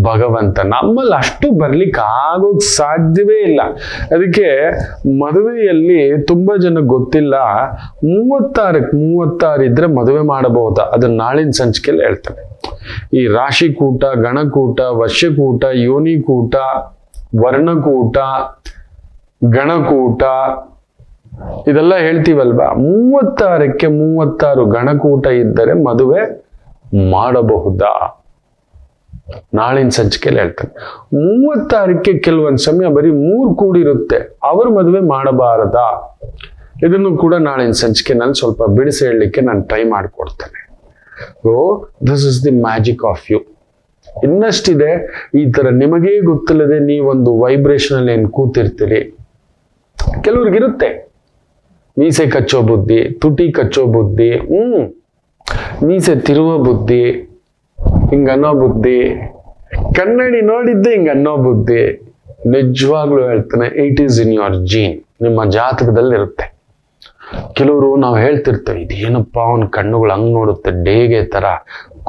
ಭಗವಂತ. ನಮ್ಮಲ್ಲಿ ಅಷ್ಟು ಬರ್ಲಿಕ್ಕೆ ಆಗೋಕ್ ಸಾಧ್ಯವೇ ಇಲ್ಲ. ಅದಕ್ಕೆ ಮದುವೆಯಲ್ಲಿ ತುಂಬಾ ಜನ ಗೊತ್ತಿಲ್ಲ, 36 ಇದ್ರೆ ಮದುವೆ ಮಾಡಬಹುದಾ, ಅದನ್ನ ನಾಳಿನ ಸಂಚಿಕೆಯಲ್ಲಿ ಹೇಳ್ತಾರೆ. ಈ ರಾಶಿಕೂಟ, ಗಣಕೂಟ, ವಶ್ಯಕೂಟ, ಯೋನಿಕೂಟ, ವರ್ಣಕೂಟ, ಗಣಕೂಟ ಇದೆಲ್ಲ ಹೇಳ್ತೀವಲ್ವಾ, 36ಕ್ಕೆ 36 ಗಣಕೂಟ ಇದ್ದರೆ ಮದುವೆ ಮಾಡಬಹುದಾ, ನಾಳಿನ ಸಂಚಿಕೆಯಲ್ಲಿ ಹೇಳ್ತಾರೆ. 36ಕ್ಕೆ ಕೆಲವೊಂದು ಸಮಯ ಬರೀ 3 ಕೂಡಿರುತ್ತೆ, ಅವರು ಮದುವೆ ಮಾಡಬಾರದಾ, ಇದನ್ನು ಕೂಡ ನಾಳಿನ ಸಂಚಿಕೆನಲ್ಲಿ ಸ್ವಲ್ಪ ಬಿಡಿಸಿ ಹೇಳಲಿಕ್ಕೆ ನಾನು ಟ್ರೈ ಮಾಡಿಕೊಡ್ತೇನೆ. So this is the magic of you. ಇನ್ನಷ್ಟಿದೆ, ಈ ತರ ನಿಮಗೇ ಗೊತ್ತಿಲ್ಲದೆ ನೀವೊಂದು ವೈಬ್ರೇಷನ್ ಅಲ್ಲಿ ಏನ್ ಕೂತಿರ್ತೀರಿ. ಕೆಲವ್ರಿಗಿರುತ್ತೆ ಮೀಸೆ ಕಚ್ಚೋ ಬುದ್ಧಿ, ತುಟಿ ಕಚ್ಚೋ ಬುದ್ಧಿ, ಮೀಸೆ ತಿರುವ ಬುದ್ಧಿ, ಹಿಂಗನ್ನೋ ಬುದ್ಧಿ, ಕನ್ನಡಿ ನೋಡಿದ್ದೆ ಹಿಂಗನ್ನೋ ಬುದ್ಧಿ. ನಿಜವಾಗ್ಲೂ ಹೇಳ್ತಾನೆ, it is in your gene, ನಿಮ್ಮ ಜಾತಕದಲ್ಲಿ ಇರುತ್ತೆ. ಕೆಲವರು ನಾವು ಹೇಳ್ತಿರ್ತೇವೆ, ಇದೇನಪ್ಪ ಅವನ ಕಣ್ಣುಗಳು ಹಂಗ್ ನೋಡುತ್ತೆ, ಡೇಗೆ ತರ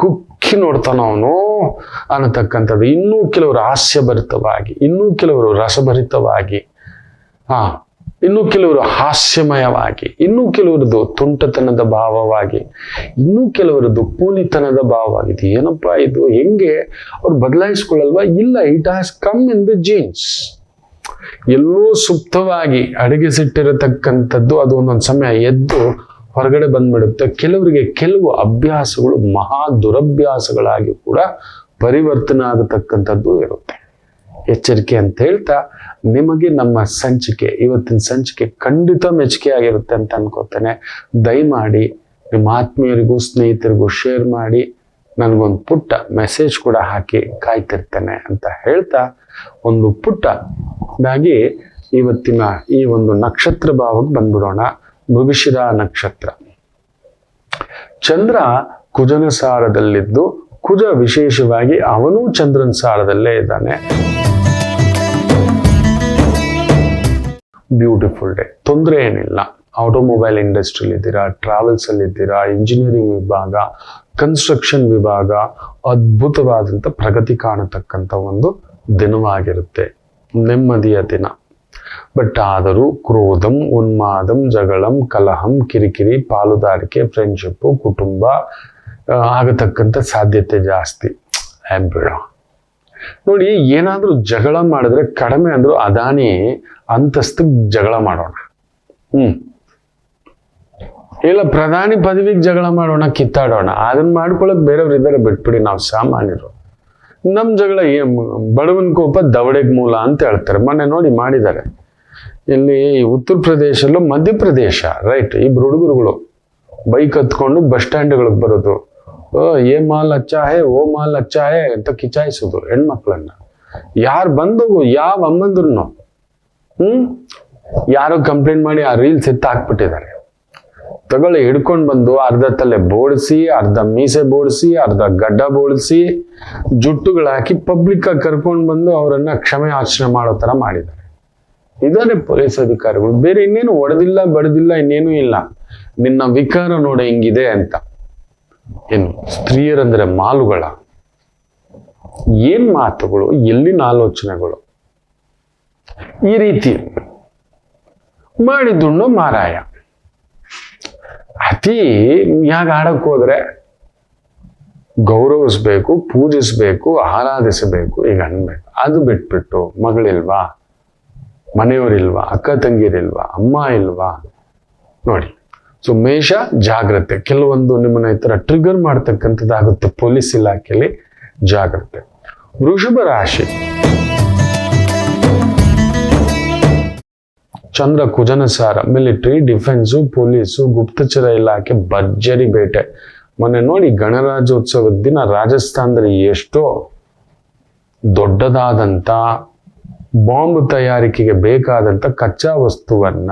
ಕುಕ್ಕಿ ನೋಡ್ತಾನ ಅವನು ಅನ್ನತಕ್ಕಂಥದ್ದು. ಇನ್ನೂ ಕೆಲವರು ಹಾಸ್ಯಭರಿತವಾಗಿ, ಇನ್ನೂ ಕೆಲವರು ರಸಭರಿತವಾಗಿ, ಇನ್ನೂ ಕೆಲವರು ಹಾಸ್ಯಮಯವಾಗಿ, ಇನ್ನೂ ಕೆಲವರದ್ದು ತುಂಟತನದ ಭಾವವಾಗಿ, ಇನ್ನೂ ಕೆಲವರದ್ದು ಕೂಲಿತನದ ಭಾವವಾಗಿದೆ. ಏನಪ್ಪಾ ಇದು, ಹೆಂಗೆ ಅವ್ರು ಬದಲಾಯಿಸ್ಕೊಳ್ಳಲ್ವಾ? ಇಲ್ಲ, it has come in the genes. ಎಲ್ಲೋ ಸುಪ್ತವಾಗಿ ಅಡಗಿಸಿಟ್ಟಿರತಕ್ಕಂಥದ್ದು ಅದು ಒಂದೊಂದು ಸಮಯ ಎದ್ದು ಹೊರಗಡೆ ಬಂದ್ಬಿಡುತ್ತೆ. ಕೆಲವರಿಗೆ ಕೆಲವು ಅಭ್ಯಾಸಗಳು ಮಹಾ ದುರಭ್ಯಾಸಗಳಾಗಿ ಕೂಡ ಪರಿವರ್ತನೆ ಆಗತಕ್ಕಂಥದ್ದು ಇರುತ್ತೆ. ಎಚ್ಚರಿಕೆ ಅಂತ ಹೇಳ್ತಾ, ನಿಮಗೆ ನಮ್ಮ ಸಂಚಿಕೆ, ಇವತ್ತಿನ ಸಂಚಿಕೆ ಖಂಡಿತ ಮೆಚ್ಚುಗೆ ಆಗಿರುತ್ತೆ ಅಂತ ಅನ್ಕೋತೇನೆ. ದಯಮಾಡಿ ನಿಮ್ಮ ಆತ್ಮೀಯರಿಗೂ ಸ್ನೇಹಿತರಿಗೂ ಶೇರ್ ಮಾಡಿ, ನನಗೊಂದು ಪುಟ್ಟ ಮೆಸೇಜ್ ಕೂಡ ಹಾಕಿ ಕಾಯ್ತಿರ್ತೇನೆ ಅಂತ ಹೇಳ್ತಾ, ಒಂದು ಪುಟ್ಟದಾಗಿ ಇವತ್ತಿನ ಈ ಒಂದು ನಕ್ಷತ್ರ ಭಾವಕ್ಕೆ ಬಂದ್ಬಿಡೋಣ. ಮೃಗಶಿರ ನಕ್ಷತ್ರ. ಚಂದ್ರ ಕುಜನ ಸಾರದಲ್ಲಿದ್ದು, ಕುಜ ವಿಶೇಷವಾಗಿ ಅವನು ಚಂದ್ರನ ಸಾರದಲ್ಲೇ ಇದ್ದಾನೆ. ಬ್ಯೂಟಿಫುಲ್ ಡೇ, ತೊಂದರೆ ಏನಿಲ್ಲ. ಆಟೋಮೊಬೈಲ್ ಇಂಡಸ್ಟ್ರಿಯಲ್ಲಿ ಇದ್ದೀರಾ, ಟ್ರಾವೆಲ್ಸ್ ಅಲ್ಲಿ ಇದ್ದೀರಾ, ಇಂಜಿನಿಯರಿಂಗ್ ವಿಭಾಗ, ಕನ್ಸ್ಟ್ರಕ್ಷನ್ ವಿಭಾಗ, ಅದ್ಭುತವಾದಂಥ ಪ್ರಗತಿ ಕಾಣತಕ್ಕಂಥ ಒಂದು ದಿನವಾಗಿರುತ್ತೆ, ನೆಮ್ಮದಿಯ ದಿನ. ಬಟ್ ಆದರೂ ಕ್ರೋಧಂ, ಉನ್ಮಾದಂ, ಜಗಳಂ, ಕಲಹಂ, ಕಿರಿಕಿರಿ, ಪಾಲುದಾರಿಕೆ, ಫ್ರೆಂಡ್ಶಿಪ್ಪು, ಕುಟುಂಬ ಆಗತಕ್ಕಂಥ ಸಾಧ್ಯತೆ ಜಾಸ್ತಿ. ಬೇಡ ನೋಡಿ, ಏನಾದ್ರೂ ಜಗಳ ಮಾಡಿದ್ರೆ ಕಡಿಮೆ ಅಂದ್ರು ಅದಾನಿ ಅಂತಸ್ತಿಗೆ ಜಗಳ ಮಾಡೋಣ. ಇಲ್ಲ ಪ್ರಧಾನಿ ಪದವಿಗೆ ಜಗಳ ಮಾಡೋಣ, ಕಿತ್ತಾಡೋಣ, ಅದನ್ನ ಮಾಡ್ಕೊಳಕ್ ಬೇರೆಯವ್ರು ಇದ್ದಾರೆ, ಬಿಟ್ಬಿಡಿ. ನಾವು ಸಾಮಾನ್ಯರು, ನಮ್ ಜಗಳ ಬಡವನ ಕೋಪ ದವಡೆಗ್ ಮೂಲ ಅಂತ ಹೇಳ್ತಾರೆ. ಮೊನ್ನೆ ನೋಡಿ ಮಾಡಿದ್ದಾರೆ ಇಲ್ಲಿ ಉತ್ತರ ಪ್ರದೇಶಲ್ಲೂ ಮಧ್ಯಪ್ರದೇಶ, ರೈಟ್. ಇಬ್ರು ಹುಡುಗರುಗಳು ಬೈಕ್ ಹತ್ಕೊಂಡು ಬಸ್ ಸ್ಟ್ಯಾಂಡ್ಗಳಿಗೆ ಬರೋದು, ಏ ಮಾಲ್ ಅಚ್ಚಾ ಹೇ ಓ ಮಾಲ್ ಅಚ್ಚಾ ಹೇ ಅಂತ ಕಿಚಾಯಿಸೋದು ಹೆಣ್ಮಕ್ಳನ್ನ. ಯಾರು ಬಂದು ಯಾವ ಅಮ್ಮಂದ್ರು ಯಾರೋ ಕಂಪ್ಲೇಂಟ್ ಮಾಡಿ ಆ ರೀಲ್ಸ್ ಹಾಕ್ಬಿಟ್ಟಿದ್ದಾರೆ. ತಗೊಳ್ಳಿ, ಹಿಡ್ಕೊಂಡು ಬಂದು ಅರ್ಧ ತಲೆ ಬೋಡಿಸಿ, ಅರ್ಧ ಮೀಸೆ ಬೋಡಿಸಿ, ಅರ್ಧ ಗಡ್ಡ ಬೋಡಿಸಿ, ಜುಟ್ಟುಗಳು ಹಾಕಿ ಪಬ್ಲಿಕ್ ಆಗಿ ಕರ್ಕೊಂಡು ಬಂದು ಅವರನ್ನ ಕ್ಷಮೆ ಯಾಚನೆ ಮಾಡೋ ತರ ಮಾಡಿದ್ದಾರೆ. ಇದಾರೆ ಪೊಲೀಸ್ ಅಧಿಕಾರಿಗಳು. ಬೇರೆ ಇನ್ನೇನು ಹೊಡೆದಿಲ್ಲ ಬಡದಿಲ್ಲ, ಇನ್ನೇನು ಇಲ್ಲ. ನಿನ್ನ ವಿಕಾರ ನೋಡ ಹಿಂಗಿದೆ ಅಂತ. ಏನು ಸ್ತ್ರೀಯರಂದ್ರೆ ಮಾಲುಗಳ? ಏನ್ ಮಾತುಗಳು, ಎಲ್ಲಿನ ಆಲೋಚನೆಗಳು? ಈ ರೀತಿ ಮಾಡಿದುಣ್ಣು ಮಾರಾಯ. ಅತಿ ಯಾಕೆ ಆಡಕ್ ಹೋದ್ರೆ ಗೌರವಿಸ್ಬೇಕು, ಪೂಜಿಸ್ಬೇಕು, ಆರಾಧಿಸಬೇಕು, ಈಗ ಅನ್ಬೇಕು. ಅದು ಬಿಟ್ಬಿಟ್ಟು ಮಗಳಿಲ್ವಾ, ಮನೆಯವರಿಲ್ವಾ, ಅಕ್ಕ ತಂಗಿರಿಲ್ವಾ, ಅಮ್ಮ ಇಲ್ವಾ? ನೋಡಿ, ಸೊ ಮೇಷ ಜಾಗ್ರತೆ. ಕೆಲವೊಂದು ನಿಮ್ಮನ್ನ ಈ ತರ ಟ್ರಿಗರ್ ಮಾಡ್ತಕ್ಕಂಥದ್ದಾಗುತ್ತೆ ಪೊಲೀಸ್ ಇಲಾಖೆಯಲ್ಲಿ, ಜಾಗ್ರತೆ. ವೃಷಭ ರಾಶಿ, ಚಂದ್ರ ಕುಜನ ಸಾರ, ಮಿಲಿಟರಿ, ಡಿಫೆನ್ಸು, ಪೊಲೀಸು, ಗುಪ್ತಚರ ಇಲಾಖೆ, ಭರ್ಜರಿ ಬೇಟೆ. ಮೊನ್ನೆ ನೋಡಿ ಗಣರಾಜ್ಯೋತ್ಸವದ ದಿನ ರಾಜಸ್ಥಾನದಲ್ಲಿ ಎಷ್ಟೋ ದೊಡ್ಡದಾದಂಥ ಬಾಂಬ್ ತಯಾರಿಕೆಗೆ ಬೇಕಾದಂಥ ಕಚ್ಚಾ ವಸ್ತುವನ್ನ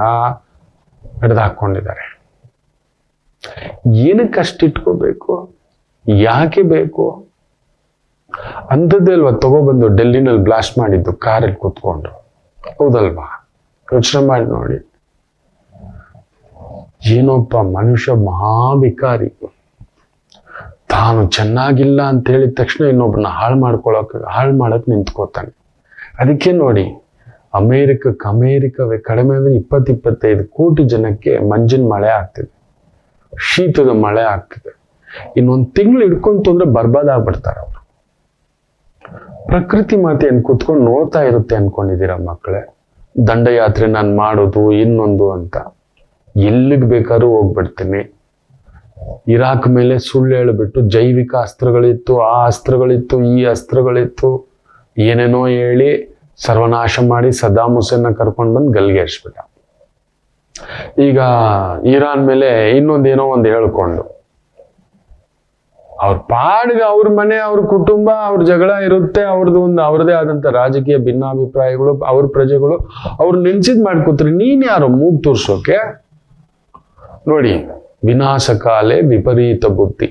ಹಿಡಿದಾಕೊಂಡಿದ್ದಾರೆ. ಏನಕ್ಕೆ ಅಷ್ಟಿಟ್ಕೋಬೇಕು? ಯಾಕೆ ಬೇಕು? ಅಂಥದ್ದೇ ಅಲ್ವಾ ತಗೊಬಂದು ಡೆಲ್ಲಿನಲ್ಲಿ ಬ್ಲಾಸ್ಟ್ ಮಾಡಿದ್ದು ಕಾರಲ್ಲಿ ಕೂತ್ಕೊಂಡು, ಹೌದಲ್ವಾ? ಯೋಚನೆ ಮಾಡಿ ನೋಡಿ. ಏನೊಬ್ಬ ಮನುಷ್ಯ ಮಹಾಭಿಕಾರಿ, ತಾನು ಚೆನ್ನಾಗಿಲ್ಲ ಅಂತ ಹೇಳಿದ ತಕ್ಷಣ ಇನ್ನೊಬ್ಬನ ಹಾಳು ಮಾಡಕ್ ನಿಂತ್ಕೋತಾನೆ. ಅದಕ್ಕೆ ನೋಡಿ ಅಮೇರಿಕವೇ ಕಡಿಮೆ ಅಂದ್ರೆ 20-25 ಕೋಟಿ ಜನಕ್ಕೆ ಮಂಜಿನ ಮಳೆ ಆಗ್ತಿದೆ, ಶೀತದ ಮಳೆ ಆಗ್ತಿದೆ. ಇನ್ನೊಂದು ತಿಂಗಳು ಹಿಡ್ಕೊಂತು ಅಂದ್ರೆ ಬರ್ಬಾದ್ ಆಗ್ಬಿಡ್ತಾರೆ ಅವರು. ಪ್ರಕೃತಿ ಮಾತೆ ಏನ್ ಕೂತ್ಕೊಂಡು ನೋಡ್ತಾ ಇರುತ್ತೆ ಅನ್ಕೊಂಡಿದ್ದೀರಾ ಮಕ್ಕಳೇ? ದಂಡಯಾತ್ರೆ ನಾನು ಮಾಡೋದು ಇನ್ನೊಂದು ಅಂತ, ಎಲ್ಲಿಗೆ ಬೇಕಾದ್ರೂ ಹೋಗ್ಬಿಡ್ತೀನಿ. ಇರಾಕ್ ಮೇಲೆ ಸುಳ್ಳು ಹೇಳಿಬಿಟ್ಟು ಜೈವಿಕ ಅಸ್ತ್ರಗಳಿತ್ತು, ಆ ಅಸ್ತ್ರಗಳಿತ್ತು, ಈ ಅಸ್ತ್ರಗಳಿತ್ತು, ಏನೇನೋ ಹೇಳಿ ಸರ್ವನಾಶ ಮಾಡಿ ಸದ್ದಾಮ್ ಹುಸೇನ್ನ ಕರ್ಕೊಂಡು ಬಂದು ಗಲ್ಗೇರಿಸ್ಬಿಟ್ಟ. ಈಗ ಇರಾನ್ ಮೇಲೆ ಇನ್ನೊಂದೇನೋ ಒಂದು ಹೇಳ್ಕೊಂಡು ಅವ್ರ ಪಾಡಿಗೆ ಅವ್ರ ಮನೆ, ಅವ್ರ ಕುಟುಂಬ, ಅವ್ರ ಜಗಳ ಇರುತ್ತೆ, ಅವ್ರದೇ ಆದಂತ ರಾಜಕೀಯ ಭಿನ್ನಾಭಿಪ್ರಾಯಗಳು, ಅವ್ರ ಪ್ರಜೆಗಳು ಅವ್ರು ನೆನ್ಸಿದ್ ಮಾಡ್ಕೋತಾರೆ. ನೀನ್ ಯಾರು ಮೂಗ್ ತೋರ್ಸೋಕೆ? ನೋಡಿ, ವಿನಾಶಕಾಲೆ ವಿಪರೀತ ಬುದ್ಧಿ.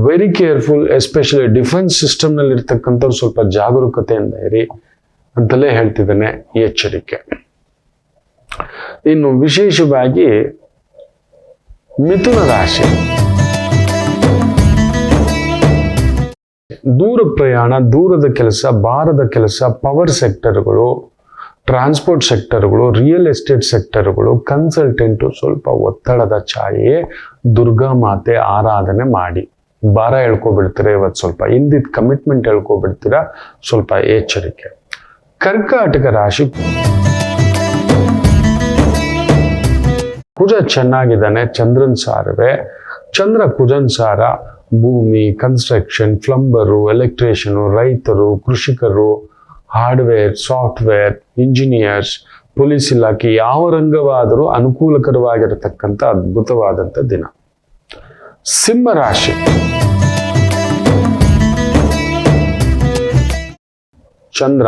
Very careful, especially defence system ನಲ್ಲಿ ಇರ್ತಕ್ಕಂಥವ್ರು ಸ್ವಲ್ಪ ಜಾಗರೂಕತೆಯಿಂದ ಇರಿ ಅಂತಲೇ ಹೇಳ್ತಿದ್ದೇನೆ, ಈ ಎಚ್ಚರಿಕೆ. ಇನ್ನು ವಿಶೇಷವಾಗಿ ಮಿಥುನ ರಾಶಿ, ದೂರ ಪ್ರಯಾಣ, ದೂರದ ಕೆಲಸ, ಭಾರದ ಕೆಲಸ, ಪವರ್ ಸೆಕ್ಟರ್ಗಳು, ಟ್ರಾನ್ಸ್ಪೋರ್ಟ್ ಸೆಕ್ಟರ್ಗಳು, ರಿಯಲ್ ಎಸ್ಟೇಟ್ ಸೆಕ್ಟರ್ಗಳು, ಕನ್ಸಲ್ಟೆಂಟು ಸ್ವಲ್ಪ ಒತ್ತಡದ ಛಾಯೆ. ದುರ್ಗಾ ಮಾತೆ ಆರಾಧನೆ ಮಾಡಿ. ಭಾರ ಹೇಳ್ಕೊಬಿಡ್ತೀರಾ ಇವತ್ತು, ಸ್ವಲ್ಪ ಹಿಂದಿದ್ ಕಮಿಟ್ಮೆಂಟ್ ಹೇಳ್ಕೊಬಿಡ್ತೀರಾ, ಸ್ವಲ್ಪ ಎಚ್ಚರಿಕೆ. ಕರ್ಕಾಟಕ ರಾಶಿ, ಕುಜ ಚೆನ್ನಾಗಿದ್ದಾನೆ, ಚಂದ್ರನ್ ಸಾರವೇ. ಚಂದ್ರ ಕುಜನ್ ಸಾರ ಭೂಮಿ, ಕನ್ಸ್ಟ್ರಕ್ಷನ್, ಪ್ಲಂಬರು, ಎಲೆಕ್ಟ್ರಿಷಿಯನು, ರೈತರು, ಕೃಷಿಕರು, ಹಾರ್ಡ್ವೇರ್, ಸಾಫ್ಟ್ವೇರ್, ಇಂಜಿನಿಯರ್ಸ್, ಪೊಲೀಸ್ ಇಲಾಖೆ, ಯಾವ ರಂಗವಾದರೂ ಅನುಕೂಲಕರವಾಗಿರತಕ್ಕಂಥ ಅದ್ಭುತವಾದಂಥ ದಿನ. ಸಿಂಹ ರಾಶಿ, ಚಂದ್ರ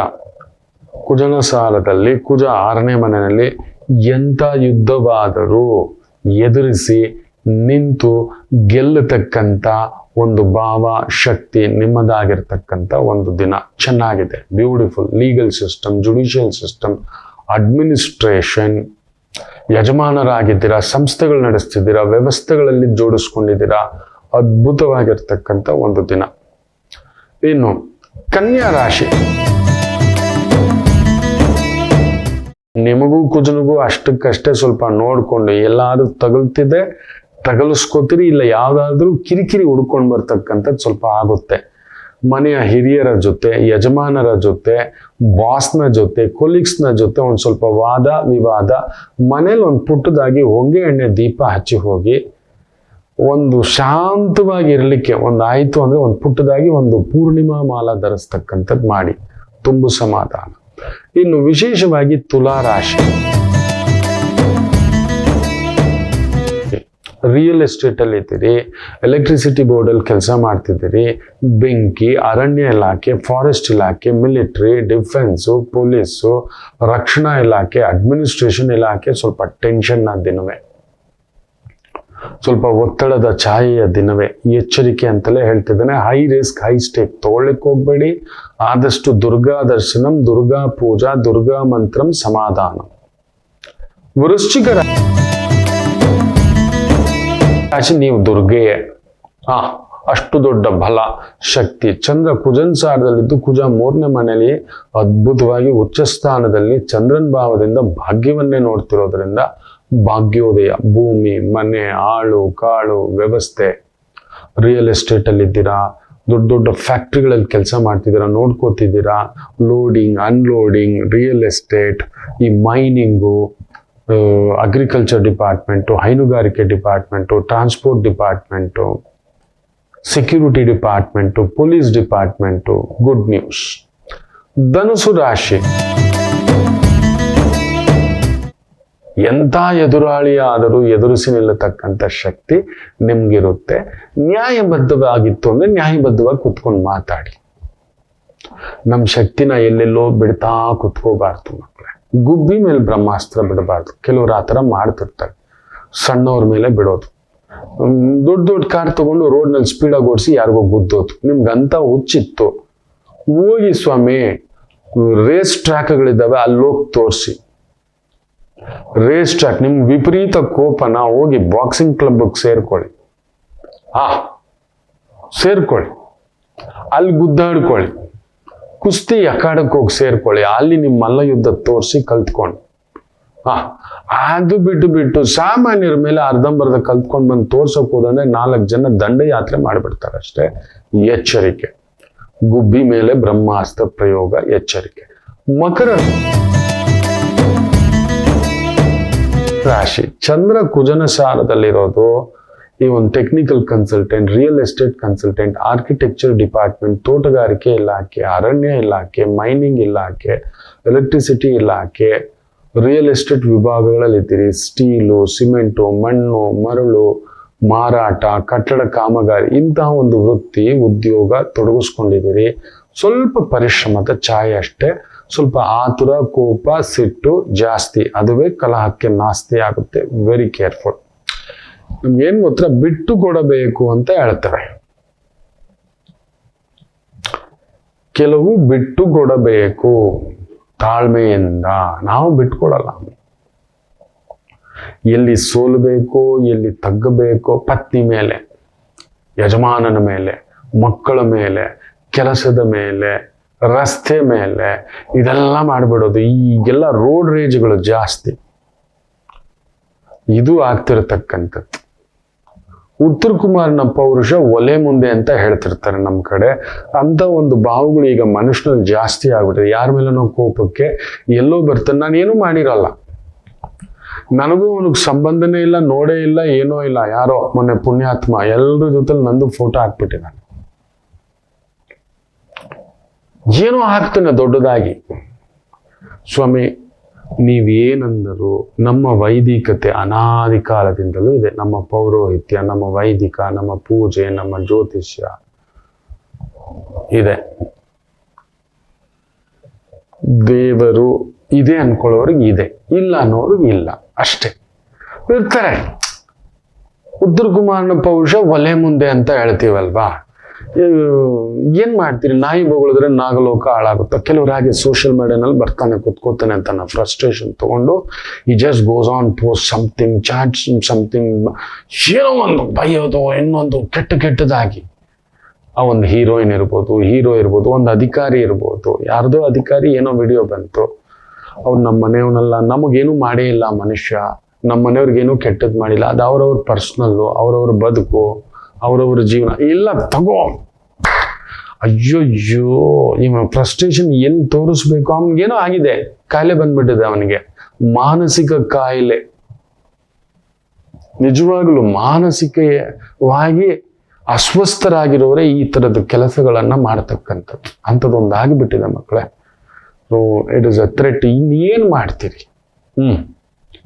ಕುಜನ ಸಾಲದಲ್ಲಿ, ಕುಜ 6ನೇ ಮನೆಯಲ್ಲಿ. ಎಂಥ ಯುದ್ಧವಾದರೂ ಎದುರಿಸಿ ನಿಂತು ಗೆಲ್ಲತಕ್ಕಂಥ ಒಂದು ಭಾವ, ಶಕ್ತಿ ನಿಮ್ಮದಾಗಿರ್ತಕ್ಕಂಥ ಒಂದು ದಿನ. ಚೆನ್ನಾಗಿದೆ, beautiful. Legal system, judicial system, administration, ಯಜಮಾನರಾಗಿದ್ದೀರಾ, ಸಂಸ್ಥೆಗಳು ನಡೆಸ್ತಿದ್ದೀರಾ, ವ್ಯವಸ್ಥೆಗಳಲ್ಲಿ ಜೋಡಿಸ್ಕೊಂಡಿದ್ದೀರಾ, ಅದ್ಭುತವಾಗಿರ್ತಕ್ಕಂಥ ಒಂದು ದಿನ. ಇನ್ನು ಕನ್ಯಾ ರಾಶಿ, ನಿಮಗೂ ಕುಜನಿಗೂ ಅಷ್ಟಕ್ಕಷ್ಟೇ ಸ್ವಲ್ಪ ನೋಡ್ಕೊಂಡು, ಎಲ್ಲಾದ್ರೂ ತಗಲಿಸ್ಕೋತೀರಿ, ಇಲ್ಲ ಯಾವ್ದಾದ್ರೂ ಕಿರಿಕಿರಿ ಹುಡ್ಕೊಂಡು ಬರ್ತಕ್ಕಂಥದ್ದು ಸ್ವಲ್ಪ ಆಗುತ್ತೆ. ಮನೆಯ ಹಿರಿಯರ ಜೊತೆ, ಯಜಮಾನರ ಜೊತೆ, ಬಾಸ್ನ ಜೊತೆ, ಕೊಲೀಗ್ಸ್ನ ಜೊತೆ ಒಂದು ಸ್ವಲ್ಪ ವಾದ ವಿವಾದ, ಮನೇಲಿ ಒಂದು ಪುಟ್ಟದಾಗಿ ಹೊಗೆ ಎಣ್ಣೆ ದೀಪ ಹಚ್ಚಿ ಹೋಗಿ ಒಂದು ಶಾಂತವಾಗಿ ಇರಲಿಕ್ಕೆ ಒಂದು ಆಯಿತು ಅಂದರೆ ಒಂದು ಪುಟ್ಟದಾಗಿ ಒಂದು ಪೂರ್ಣಿಮಾ ಮಾಲ ಧರಿಸ್ತಕ್ಕಂಥದ್ದು ಮಾಡಿ, ತುಂಬು ಸಮಾಧಾನ. ಇನ್ನು ವಿಶೇಷವಾಗಿ ತುಲಾ ರಾಶಿ, ರಿಯಲ್ ಎಸ್ಟೇಟ್ ಅಲ್ಲಿ ಇದ್ದೀರಿ, ಎಲೆಕ್ಟ್ರಿಸಿಟಿ ಬೋರ್ಡ್ ಅಲ್ಲಿ ಕೆಲಸ ಮಾಡ್ತಿದ್ದೀರಿ, ಬೆಂಕಿ, ಅರಣ್ಯ ಇಲಾಖೆ, ಫಾರೆಸ್ಟ್ ಇಲಾಖೆ, ಮಿಲಿಟರಿ, ಡಿಫೆನ್ಸು, ಪೊಲೀಸು, ರಕ್ಷಣಾ ಇಲಾಖೆ, ಅಡ್ಮಿನಿಸ್ಟ್ರೇಷನ್ ಇಲಾಖೆ, ಸ್ವಲ್ಪ ಟೆನ್ಷನ್ನ ದಿನವೇ, ಸ್ವಲ್ಪ ಒತ್ತಡದ ಛಾಯೆಯ ದಿನವೇ. ಎಚ್ಚರಿಕೆ ಅಂತಲೇ ಹೇಳ್ತಿದ್ದೇನೆ. ಹೈ ರಿಸ್ಕ್ ಹೈ ಸ್ಟೇಕ್ ತಗೊಳ್ಳಿಕ್ಕೆ ಹೋಗ್ಬೇಡಿ. ಆದಷ್ಟು ದುರ್ಗಾ ದರ್ಶನಂ, ದುರ್ಗಾ ಪೂಜಾ, ದುರ್ಗಾ ಮಂತ್ರಂ, ಸಮಾಧಾನ. ವೃಶ್ಚಿಕ ರಾಶಿ, ನೀವು ದುರ್ಗೆಯೇ. ಅಷ್ಟು ದೊಡ್ಡ ಬಲ, ಶಕ್ತಿ. ಚಂದ್ರ ಕುಜನ್ ಸಾರದಲ್ಲಿದ್ದು, ಕುಜ 3ನೇ ಮನೆಯಲ್ಲಿ ಅದ್ಭುತವಾಗಿ ಉಚ್ಚ ಸ್ಥಾನದಲ್ಲಿ ಚಂದ್ರನ್ ಭಾವದಿಂದ ಭಾಗ್ಯವನ್ನೇ ನೋಡ್ತಿರೋದ್ರಿಂದ ಭಾಗ್ಯೋದಯ, ಭೂಮಿ, ಮನೆ, ಆಳು ಕಾಳು ವ್ಯವಸ್ಥೆ. ರಿಯಲ್ ಎಸ್ಟೇಟ್ ಅಲ್ಲಿ ಇದ್ದೀರಾ, ದೊಡ್ಡ ದೊಡ್ಡ ಫ್ಯಾಕ್ಟ್ರಿಗಳಲ್ಲಿ ಕೆಲಸ ಮಾಡ್ತಿದ್ದೀರಾ, ನೋಡ್ಕೋತಿದ್ದೀರಾ. ಲೋಡಿಂಗ್, ಅನ್ಲೋಡಿಂಗ್, ರಿಯಲ್ ಎಸ್ಟೇಟ್, ಈ ಮೈನಿಂಗು, ಅಗ್ರಿಕಲ್ಚರ್ ಡಿಪಾರ್ಟ್ಮೆಂಟು, ಹೈನುಗಾರಿಕೆ department, transport department, security department, police department. Good news. ಧನುಸು ರಾಶಿ, ಎಂಥ ಎದುರಾಳಿಯಾದರೂ ಎದುರಿಸಿ ನಿಲ್ಲತಕ್ಕಂಥ ಶಕ್ತಿ ನಿಮ್ಗಿರುತ್ತೆ. ನ್ಯಾಯಬದ್ಧವಾಗಿತ್ತು ಅಂದ್ರೆ ನ್ಯಾಯಬದ್ಧವಾಗಿ ಕುತ್ಕೊಂಡು ಮಾತಾಡಿ. ನಮ್ಮ ಶಕ್ತಿನ ಎಲ್ಲೆಲ್ಲೋ ಬಿಡ್ತಾ ಕುತ್ಕೋಬಾರ್ದು ಮಕ್ಕಳೇ. ಗುಬ್ಬಿ ಮೇಲೆ ಬ್ರಹ್ಮಾಸ್ತ್ರ ಬಿಡಬಾರ್ದು. ಕೆಲವರು ಆ ಥರ ಮಾಡ್ತಿರ್ತಾರೆ, ಸಣ್ಣವ್ರ ಮೇಲೆ ಬಿಡೋದು. ದೊಡ್ಡ ದೊಡ್ಡ ಕಾರ್ ತಗೊಂಡು ರೋಡ್ನಲ್ಲಿ ಸ್ಪೀಡಾಗಿ ಓಡಿಸಿ ಯಾರಿಗೋ ಗುದ್ದೋದು. ನಿಮ್ಗಂತ ಹುಚ್ಚಿತ್ತು, ಹೋಗಿ ಸ್ವಾಮಿ, ರೇಸ್ ಟ್ರ್ಯಾಕ್ಗಳಿದ್ದಾವೆ, ಅಲ್ಲೋಗಿ ತೋರಿಸಿ. ರೇಸ್ ಟ್ರ್ಯಾಕ್, ನಿಮ್ ವಿಪರೀತ ಕೋಪನ ಹೋಗಿ ಬಾಕ್ಸಿಂಗ್ ಕ್ಲಬ್ಗೆ ಸೇರ್ಕೊಳ್ಳಿ. ಸೇರ್ಕೊಳ್ಳಿ, ಅಲ್ಲಿ ಗುದ್ದಾಡ್ಕೊಳ್ಳಿ. ಕುಸ್ತಿ ಅಖಾಡಕ್ಕೆ ಹೋಗಿ ಸೇರ್ಕೊಳ್ಳಿ, ಅಲ್ಲಿ ನಿಮ್ಮ ಮಲ್ಲ ಯುದ್ಧ ತೋರಿಸಿ ಕಲ್ತ್ಕೊಂಡು. ಅದು ಬಿಟ್ಟು ಸಾಮಾನ್ಯರ ಮೇಲೆ ಅರ್ಧಂಬರ್ಧ ಕಲ್ತ್ಕೊಂಡು ಬಂದು ತೋರ್ಸಕ್ ಹೋದಂದ್ರೆ 4 ಜನ ದಂಡಯಾತ್ರೆ ಮಾಡಿಬಿಡ್ತಾರೆ ಅಷ್ಟೇ. ಎಚ್ಚರಿಕೆ. ಗುಬ್ಬಿ ಮೇಲೆ ಬ್ರಹ್ಮಾಸ್ತ್ರ ಪ್ರಯೋಗ, ಎಚ್ಚರಿಕೆ. ಮಕರ ರಾಶಿ, ಚಂದ್ರ ಕುಜನ ಸಾರದಲ್ಲಿರೋದು. ಈ ಒಂದು technical consultant, real estate consultant, architecture department, ತೋಟಗಾರಿಕೆ ಇಲಾಖೆ, ಅರಣ್ಯ ಇಲಾಖೆ, ಮೈನಿಂಗ್ ಇಲಾಖೆ, ಎಲೆಕ್ಟ್ರಿಸಿಟಿ ಇಲಾಖೆ, ರಿಯಲ್ ಎಸ್ಟೇಟ್ ವಿಭಾಗಗಳಲ್ಲಿ ಇದ್ದೀರಿ. ಸ್ಟೀಲು, ಸಿಮೆಂಟು, ಮಣ್ಣು, ಮರಳು ಮಾರಾಟ, ಕಟ್ಟಡ ಕಾಮಗಾರಿ, ಇಂತಹ ಒಂದು ವೃತ್ತಿ ಉದ್ಯೋಗ ತೊಡಗಿಸ್ಕೊಂಡಿದ್ದೀರಿ. ಸ್ವಲ್ಪ ಪರಿಶ್ರಮದ ಛಾಯೆ ಅಷ್ಟೇ. ಸ್ವಲ್ಪ ಆತುರ, ಕೋಪ, ಸಿಟ್ಟು ಜಾಸ್ತಿ, ಅದುವೇ ಕಲಹಕ್ಕೆ ನಾಸ್ತಿ ಆಗುತ್ತೆ. Very careful. ನಮ್ಗೇನ್ ಗೊತ್ತಾ, ಬಿಟ್ಟು ಕೊಡಬೇಕು ಅಂತ ಹೇಳ್ತಾರೆ. ಕೆಲವು ಬಿಟ್ಟು ಕೊಡಬೇಕು ತಾಳ್ಮೆಯಿಂದ. ನಾವು ಬಿಟ್ಕೊಡಲ್ಲ. ಎಲ್ಲಿ ಸೋಲಬೇಕು, ಎಲ್ಲಿ ತಗ್ಗಬೇಕು, ಪತ್ನಿ ಮೇಲೆ, ಯಜಮಾನನ ಮೇಲೆ, ಮಕ್ಕಳ ಮೇಲೆ, ಕೆಲಸದ ಮೇಲೆ, ರಸ್ತೆ ಮೇಲೆ, ಇದೆಲ್ಲ ಮಾಡ್ಬಿಡೋದು. ಈಗೆಲ್ಲ ರೋಡ್ ರೇಜ್ಗಳು ಜಾಸ್ತಿ. ಇದು ಆಗ್ತಿರತಕ್ಕಂಥದ್ದು. ಉತ್ತರ ಕುಮಾರನ ಪೌರುಷ ಒಲೆ ಮುಂದೆ ಅಂತ ಹೇಳ್ತಿರ್ತಾರೆ ನಮ್ಮ ಕಡೆ. ಅಂತ ಒಂದು ಭಾವಗಳು ಈಗ ಮನುಷ್ಯನಲ್ಲಿ ಜಾಸ್ತಿ ಆಗ್ಬಿಟ್ಟಿದೆ. ಯಾರ ಮೇಲನೋ ಕೋಪಕ್ಕೆ ಎಲ್ಲೋ ಬರ್ತಾನೆ. ನಾನೇನು ಮಾಡಿರಲ್ಲ, ನನಗೂ ಅವನಿಗೆ ಸಂಬಂಧನೇ ಇಲ್ಲ, ನೋಡೇ ಇಲ್ಲ, ಏನೋ ಇಲ್ಲ. ಯಾರೋ ಮೊನ್ನೆ ಪುಣ್ಯಾತ್ಮ ಎಲ್ಲರ ಜೊತೆ ನಂದು ಫೋಟೋ ಹಾಕ್ಬಿಟ್ಟಿದ್ದಾನೆ. ಏನೋ ಹಾಕ್ತಾನೆ ದೊಡ್ಡದಾಗಿ. ಸ್ವಾಮಿ, ನೀವೇನಂದರು, ನಮ್ಮ ವೈದಿಕತೆ ಅನಾದಿ ಕಾಲದಿಂದಲೂ ಇದೆ. ನಮ್ಮ ಪೌರೋಹಿತ್ಯ, ನಮ್ಮ ವೈದಿಕ, ನಮ್ಮ ಪೂಜೆ, ನಮ್ಮ ಜ್ಯೋತಿಷ್ಯ ಇದೆ. ದೇವರು ಇದೆ ಅನ್ಕೊಳ್ಳೋರಿಗೆ ಇದೆ, ಇಲ್ಲ ಅನ್ನೋರಿಗೆ ಇಲ್ಲ, ಅಷ್ಟೇ ಇರ್ತಾರೆ. ಉತ್ತರ ಕುಮಾರನ ಪೌರುಷ ಒಲೆ ಮುಂದೆ ಅಂತ ಹೇಳ್ತೀವಲ್ವಾ. ಏನ್ ಮಾಡ್ತೀರಿ? ನಾಯಿ ಬೊಗಳಿದ್ರೆ ನಾಗಲೋಕ ಹಾಳಾಗುತ್ತೆ. ಕೆಲವ್ರು ಹಾಗೆ ಸೋಷಿಯಲ್ ಮೀಡಿಯಾನಲ್ಲಿ ಬರ್ತಾನೆ, ಕುತ್ಕೋತಾನೆ ಅಂತ ನಾವು ಫ್ರಸ್ಟ್ರೇಷನ್ ತಗೊಂಡು ಈ just goes on post something, chat something, ಏನೋ ಒಂದು ಬೈಯೋದು, ಇನ್ನೊಂದು ಕೆಟ್ಟದಾಗಿ. ಆ ಒಂದು ಹೀರೋಯಿನ್ ಇರ್ಬೋದು, ಹೀರೋ ಇರ್ಬೋದು, ಒಂದು ಅಧಿಕಾರಿ ಇರ್ಬೋದು. ಯಾರ್ದೋ ಅಧಿಕಾರಿ ಏನೋ ವಿಡಿಯೋ ಬಂತು, ಅವ್ರು ನಮ್ಮ ಮನೆಯವನಲ್ಲ, ನಮಗೇನು ಮಾಡೇ ಇಲ್ಲ ಮನುಷ್ಯ, ನಮ್ಮ ಮನೆಯವ್ರಿಗೇನು ಕೆಟ್ಟದ್ದು ಮಾಡಿಲ್ಲ, ಅದು ಅವ್ರವ್ರ ಪರ್ಸ್ನಲ್ಲು, ಅವ್ರವ್ರ ಬದುಕು, ಅವರವರ ಜೀವನ ಇಲ್ಲ. ತಗೋ, ಅಯ್ಯೋ ಇವ ಫ್ರಸ್ಟ್ರೇಷನ್ ಎಲ್ಲಿ ತೋರಿಸ್ಬೇಕು, ಅವನಿಗೇನೋ ಆಗಿದೆ, ಕಾಯಿಲೆ ಬಂದ್ಬಿಟ್ಟಿದೆ ಅವನಿಗೆ, ಮಾನಸಿಕ ಕಾಯಿಲೆ. ನಿಜವಾಗ್ಲೂ ಮಾನಸಿಕವಾಗಿ ಅಸ್ವಸ್ಥರಾಗಿರೋರೇ ಈ ತರದ ಕೆಲಸಗಳನ್ನ ಮಾಡ್ತಕ್ಕಂಥದ್ದು. ಅಂಥದ್ದೊಂದು ಆಗಿಬಿಟ್ಟಿದೆ ಮಕ್ಕಳೇ. So it is a threat. ಇನ್ನೇನು ಮಾಡ್ತೀರಿ?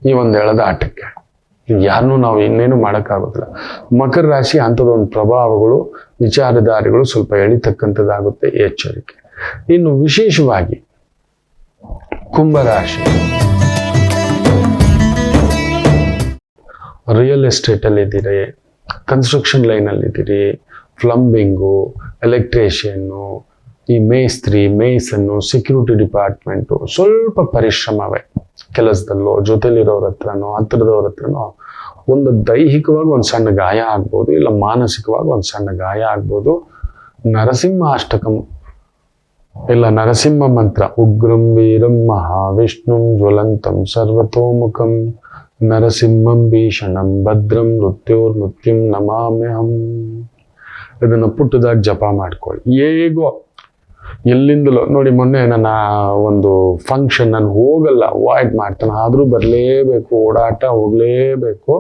ಈ ಒಂದು ಎಳೆದಾಟಕ್ಕೆ ಯಾರನ್ನೂ ನಾವು ಇನ್ನೇನು ಮಾಡೋಕ್ಕಾಗೋದಿಲ್ಲ. ಮಕರ ರಾಶಿ ಅಂಥದ್ದೊಂದು ಪ್ರಭಾವಗಳು, ವಿಚಾರಧಾರೆಗಳು ಸ್ವಲ್ಪ ಎಳಿತಕ್ಕಂಥದ್ದಾಗುತ್ತೆ, ಎಚ್ಚರಿಕೆ. ಇನ್ನು ವಿಶೇಷವಾಗಿ ಕುಂಭರಾಶಿ, ರಿಯಲ್ ಎಸ್ಟೇಟಲ್ಲಿ ಇದ್ದೀರಿ, ಕನ್ಸ್ಟ್ರಕ್ಷನ್ ಲೈನಲ್ಲಿ ಇದ್ದೀರಿ, ಪ್ಲಂಬಿಂಗು, ಎಲೆಕ್ಟ್ರಿಷಿಯನ್ನು, ಈ ಮೇಸ್ತ್ರಿ, ಮೇಸನ್ನು, ಸೆಕ್ಯೂರಿಟಿ ಡಿಪಾರ್ಟ್ಮೆಂಟು, ಸ್ವಲ್ಪ ಪರಿಶ್ರಮವೇ ಕೆಲಸದಲ್ಲೋ, ಜೊತೆಲಿರೋರ ಹತ್ರನೋ, ಹತ್ರದವ್ರ ಹತ್ರನೋ ಒಂದು ದೈಹಿಕವಾಗಿ ಒಂದು ಸಣ್ಣ ಗಾಯ ಆಗ್ಬೋದು, ಇಲ್ಲ ಮಾನಸಿಕವಾಗಿ ಒಂದು ಸಣ್ಣ ಗಾಯ ಆಗ್ಬೋದು. ನರಸಿಂಹ ಅಷ್ಟಕಂ ಇಲ್ಲ ನರಸಿಂಹ ಮಂತ್ರ, ಉಗ್ರಂ ವೀರಂ ಮಹಾವಿಷ್ಣುಂ ಜ್ವಲಂತಂ ಸರ್ವತೋಮುಖಂ ನರಸಿಂಹಂ ಭೀಷಣಂ ಭದ್ರಂ ಮೃತ್ಯುಂ ನಮಾಮ್ಯಹಂ. ಇದನ್ನು ಪುಟ್ಟದಾಗಿ ಜಪ ಮಾಡ್ಕೊಳ್ಳಿ. ಹೇಗೋ ಎಲ್ಲಿಂದಲೋ ನೋಡಿ, ಮೊನ್ನೆ ನನ್ನ ಒಂದು ಫಂಕ್ಷನ್ ನಾನು ಹೋಗಲ್ಲ, ಅವಾಯ್ಡ್ ಮಾಡ್ತಾನೆ, ಆದರೂ ಬರಲೇಬೇಕು, ಓಡಾಟ ಹೋಗಲೇಬೇಕು,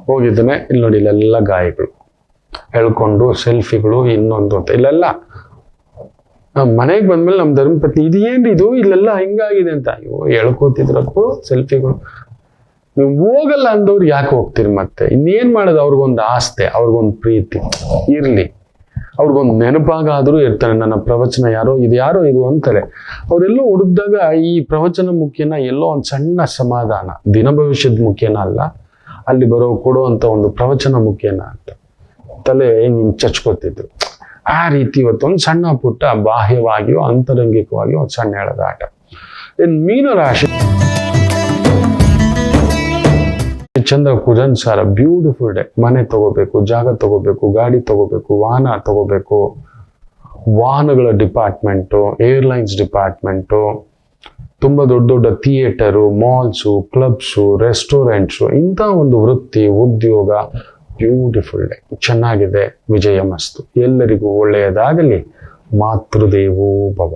ಹೋಗಿದ್ದಾನೆ. ಇಲ್ಲಿ ನೋಡಿ, ಇಲ್ಲೆಲ್ಲ ಗಾಯಗಳು, ಎಳ್ಕೊಂಡು ಸೆಲ್ಫಿಗಳು, ಇನ್ನೊಂದು ಅಂತ ಇಲ್ಲೆಲ್ಲ. ಮನೆಗೆ ಬಂದ್ಮೇಲೆ ನಮ್ಮ ಧರ್ಮಪತ್ನಿ, ಇದೇನ್ರಿ ಇದು ಇಲ್ಲೆಲ್ಲ ಹಿಂಗಾಗಿದೆ ಅಂತ, ಅಯ್ಯೋ ಎಳ್ಕೋತಿದ್ರಕ್ಕೂ ಸೆಲ್ಫಿಗಳು. ನೀವು ಹೋಗಲ್ಲ ಅಂದವ್ರು ಯಾಕೆ ಹೋಗ್ತೀರಿ? ಮತ್ತೆ ಇನ್ನೇನ್ ಮಾಡೋದು? ಅವ್ರಿಗೊಂದು ಆಸ್ತೆ, ಅವ್ರಿಗೊಂದು ಪ್ರೀತಿ ಇರ್ಲಿ, ಅವ್ರಿಗೊಂದು ನೆನಪಾಗಾದ್ರೂ ಇರ್ತಾರೆ. ನನ್ನ ಪ್ರವಚನ ಯಾರೋ ಇದು ಅಂತಾರೆ. ಅವರೆಲ್ಲೋ ಹುಡುಕ್ದಾಗ ಈ ಪ್ರವಚನ ಮುಖ್ಯನ, ಎಲ್ಲೋ ಒಂದು ಸಣ್ಣ ಸಮಾಧಾನ, ದಿನ ಭವಿಷ್ಯದ ಮುಖ್ಯನ ಅಲ್ಲ, ಅಲ್ಲಿ ಕೊಡುವಂತ ಒಂದು ಪ್ರವಚನ ಮುಖ್ಯನ ಅಂತ ತಲೆ ಹಿಂಗ್ ಚಚ್ಕೋತಿದ್ರು. ಆ ರೀತಿ ಇವತ್ತು ಒಂದು ಸಣ್ಣ ಪುಟ್ಟ ಬಾಹ್ಯವಾಗಿಯೋ ಅಂತರಂಗಿಕವಾಗಿಯೋ ಒಂದು ಸಣ್ಣ ಎಳೆದಾಟ. ಮೀನರಾಶಿ, ಚಂದ್ರ ಕುಜನ್ ಸಾರ, ಬ್ಯೂಟಿಫುಲ್ ಡೇ. ಮನೆ ತಗೋಬೇಕು, ಜಾಗ ತಗೋಬೇಕು, ಗಾಡಿ ತಗೋಬೇಕು, ವಾಹನ ತಗೋಬೇಕು, ವಾಹನಗಳ ಡಿಪಾರ್ಟ್ಮೆಂಟು, ಏರ್ಲೈನ್ಸ್ ಡಿಪಾರ್ಟ್ಮೆಂಟು, ತುಂಬಾ ದೊಡ್ಡ ದೊಡ್ಡ ಥಿಯೇಟರು, ಮಾಲ್ಸು, ಕ್ಲಬ್ಸು, ರೆಸ್ಟೋರೆಂಟ್ಸು, ಇಂಥ ಒಂದು ವೃತ್ತಿ, ಉದ್ಯೋಗ, ಬ್ಯೂಟಿಫುಲ್ ಡೇ, ಚೆನ್ನಾಗಿದೆ. ವಿಜಯ ಮಸ್ತು. ಎಲ್ಲರಿಗೂ ಒಳ್ಳೆಯದಾಗಲಿ. ಮಾತೃದೇವೋ ಭವ.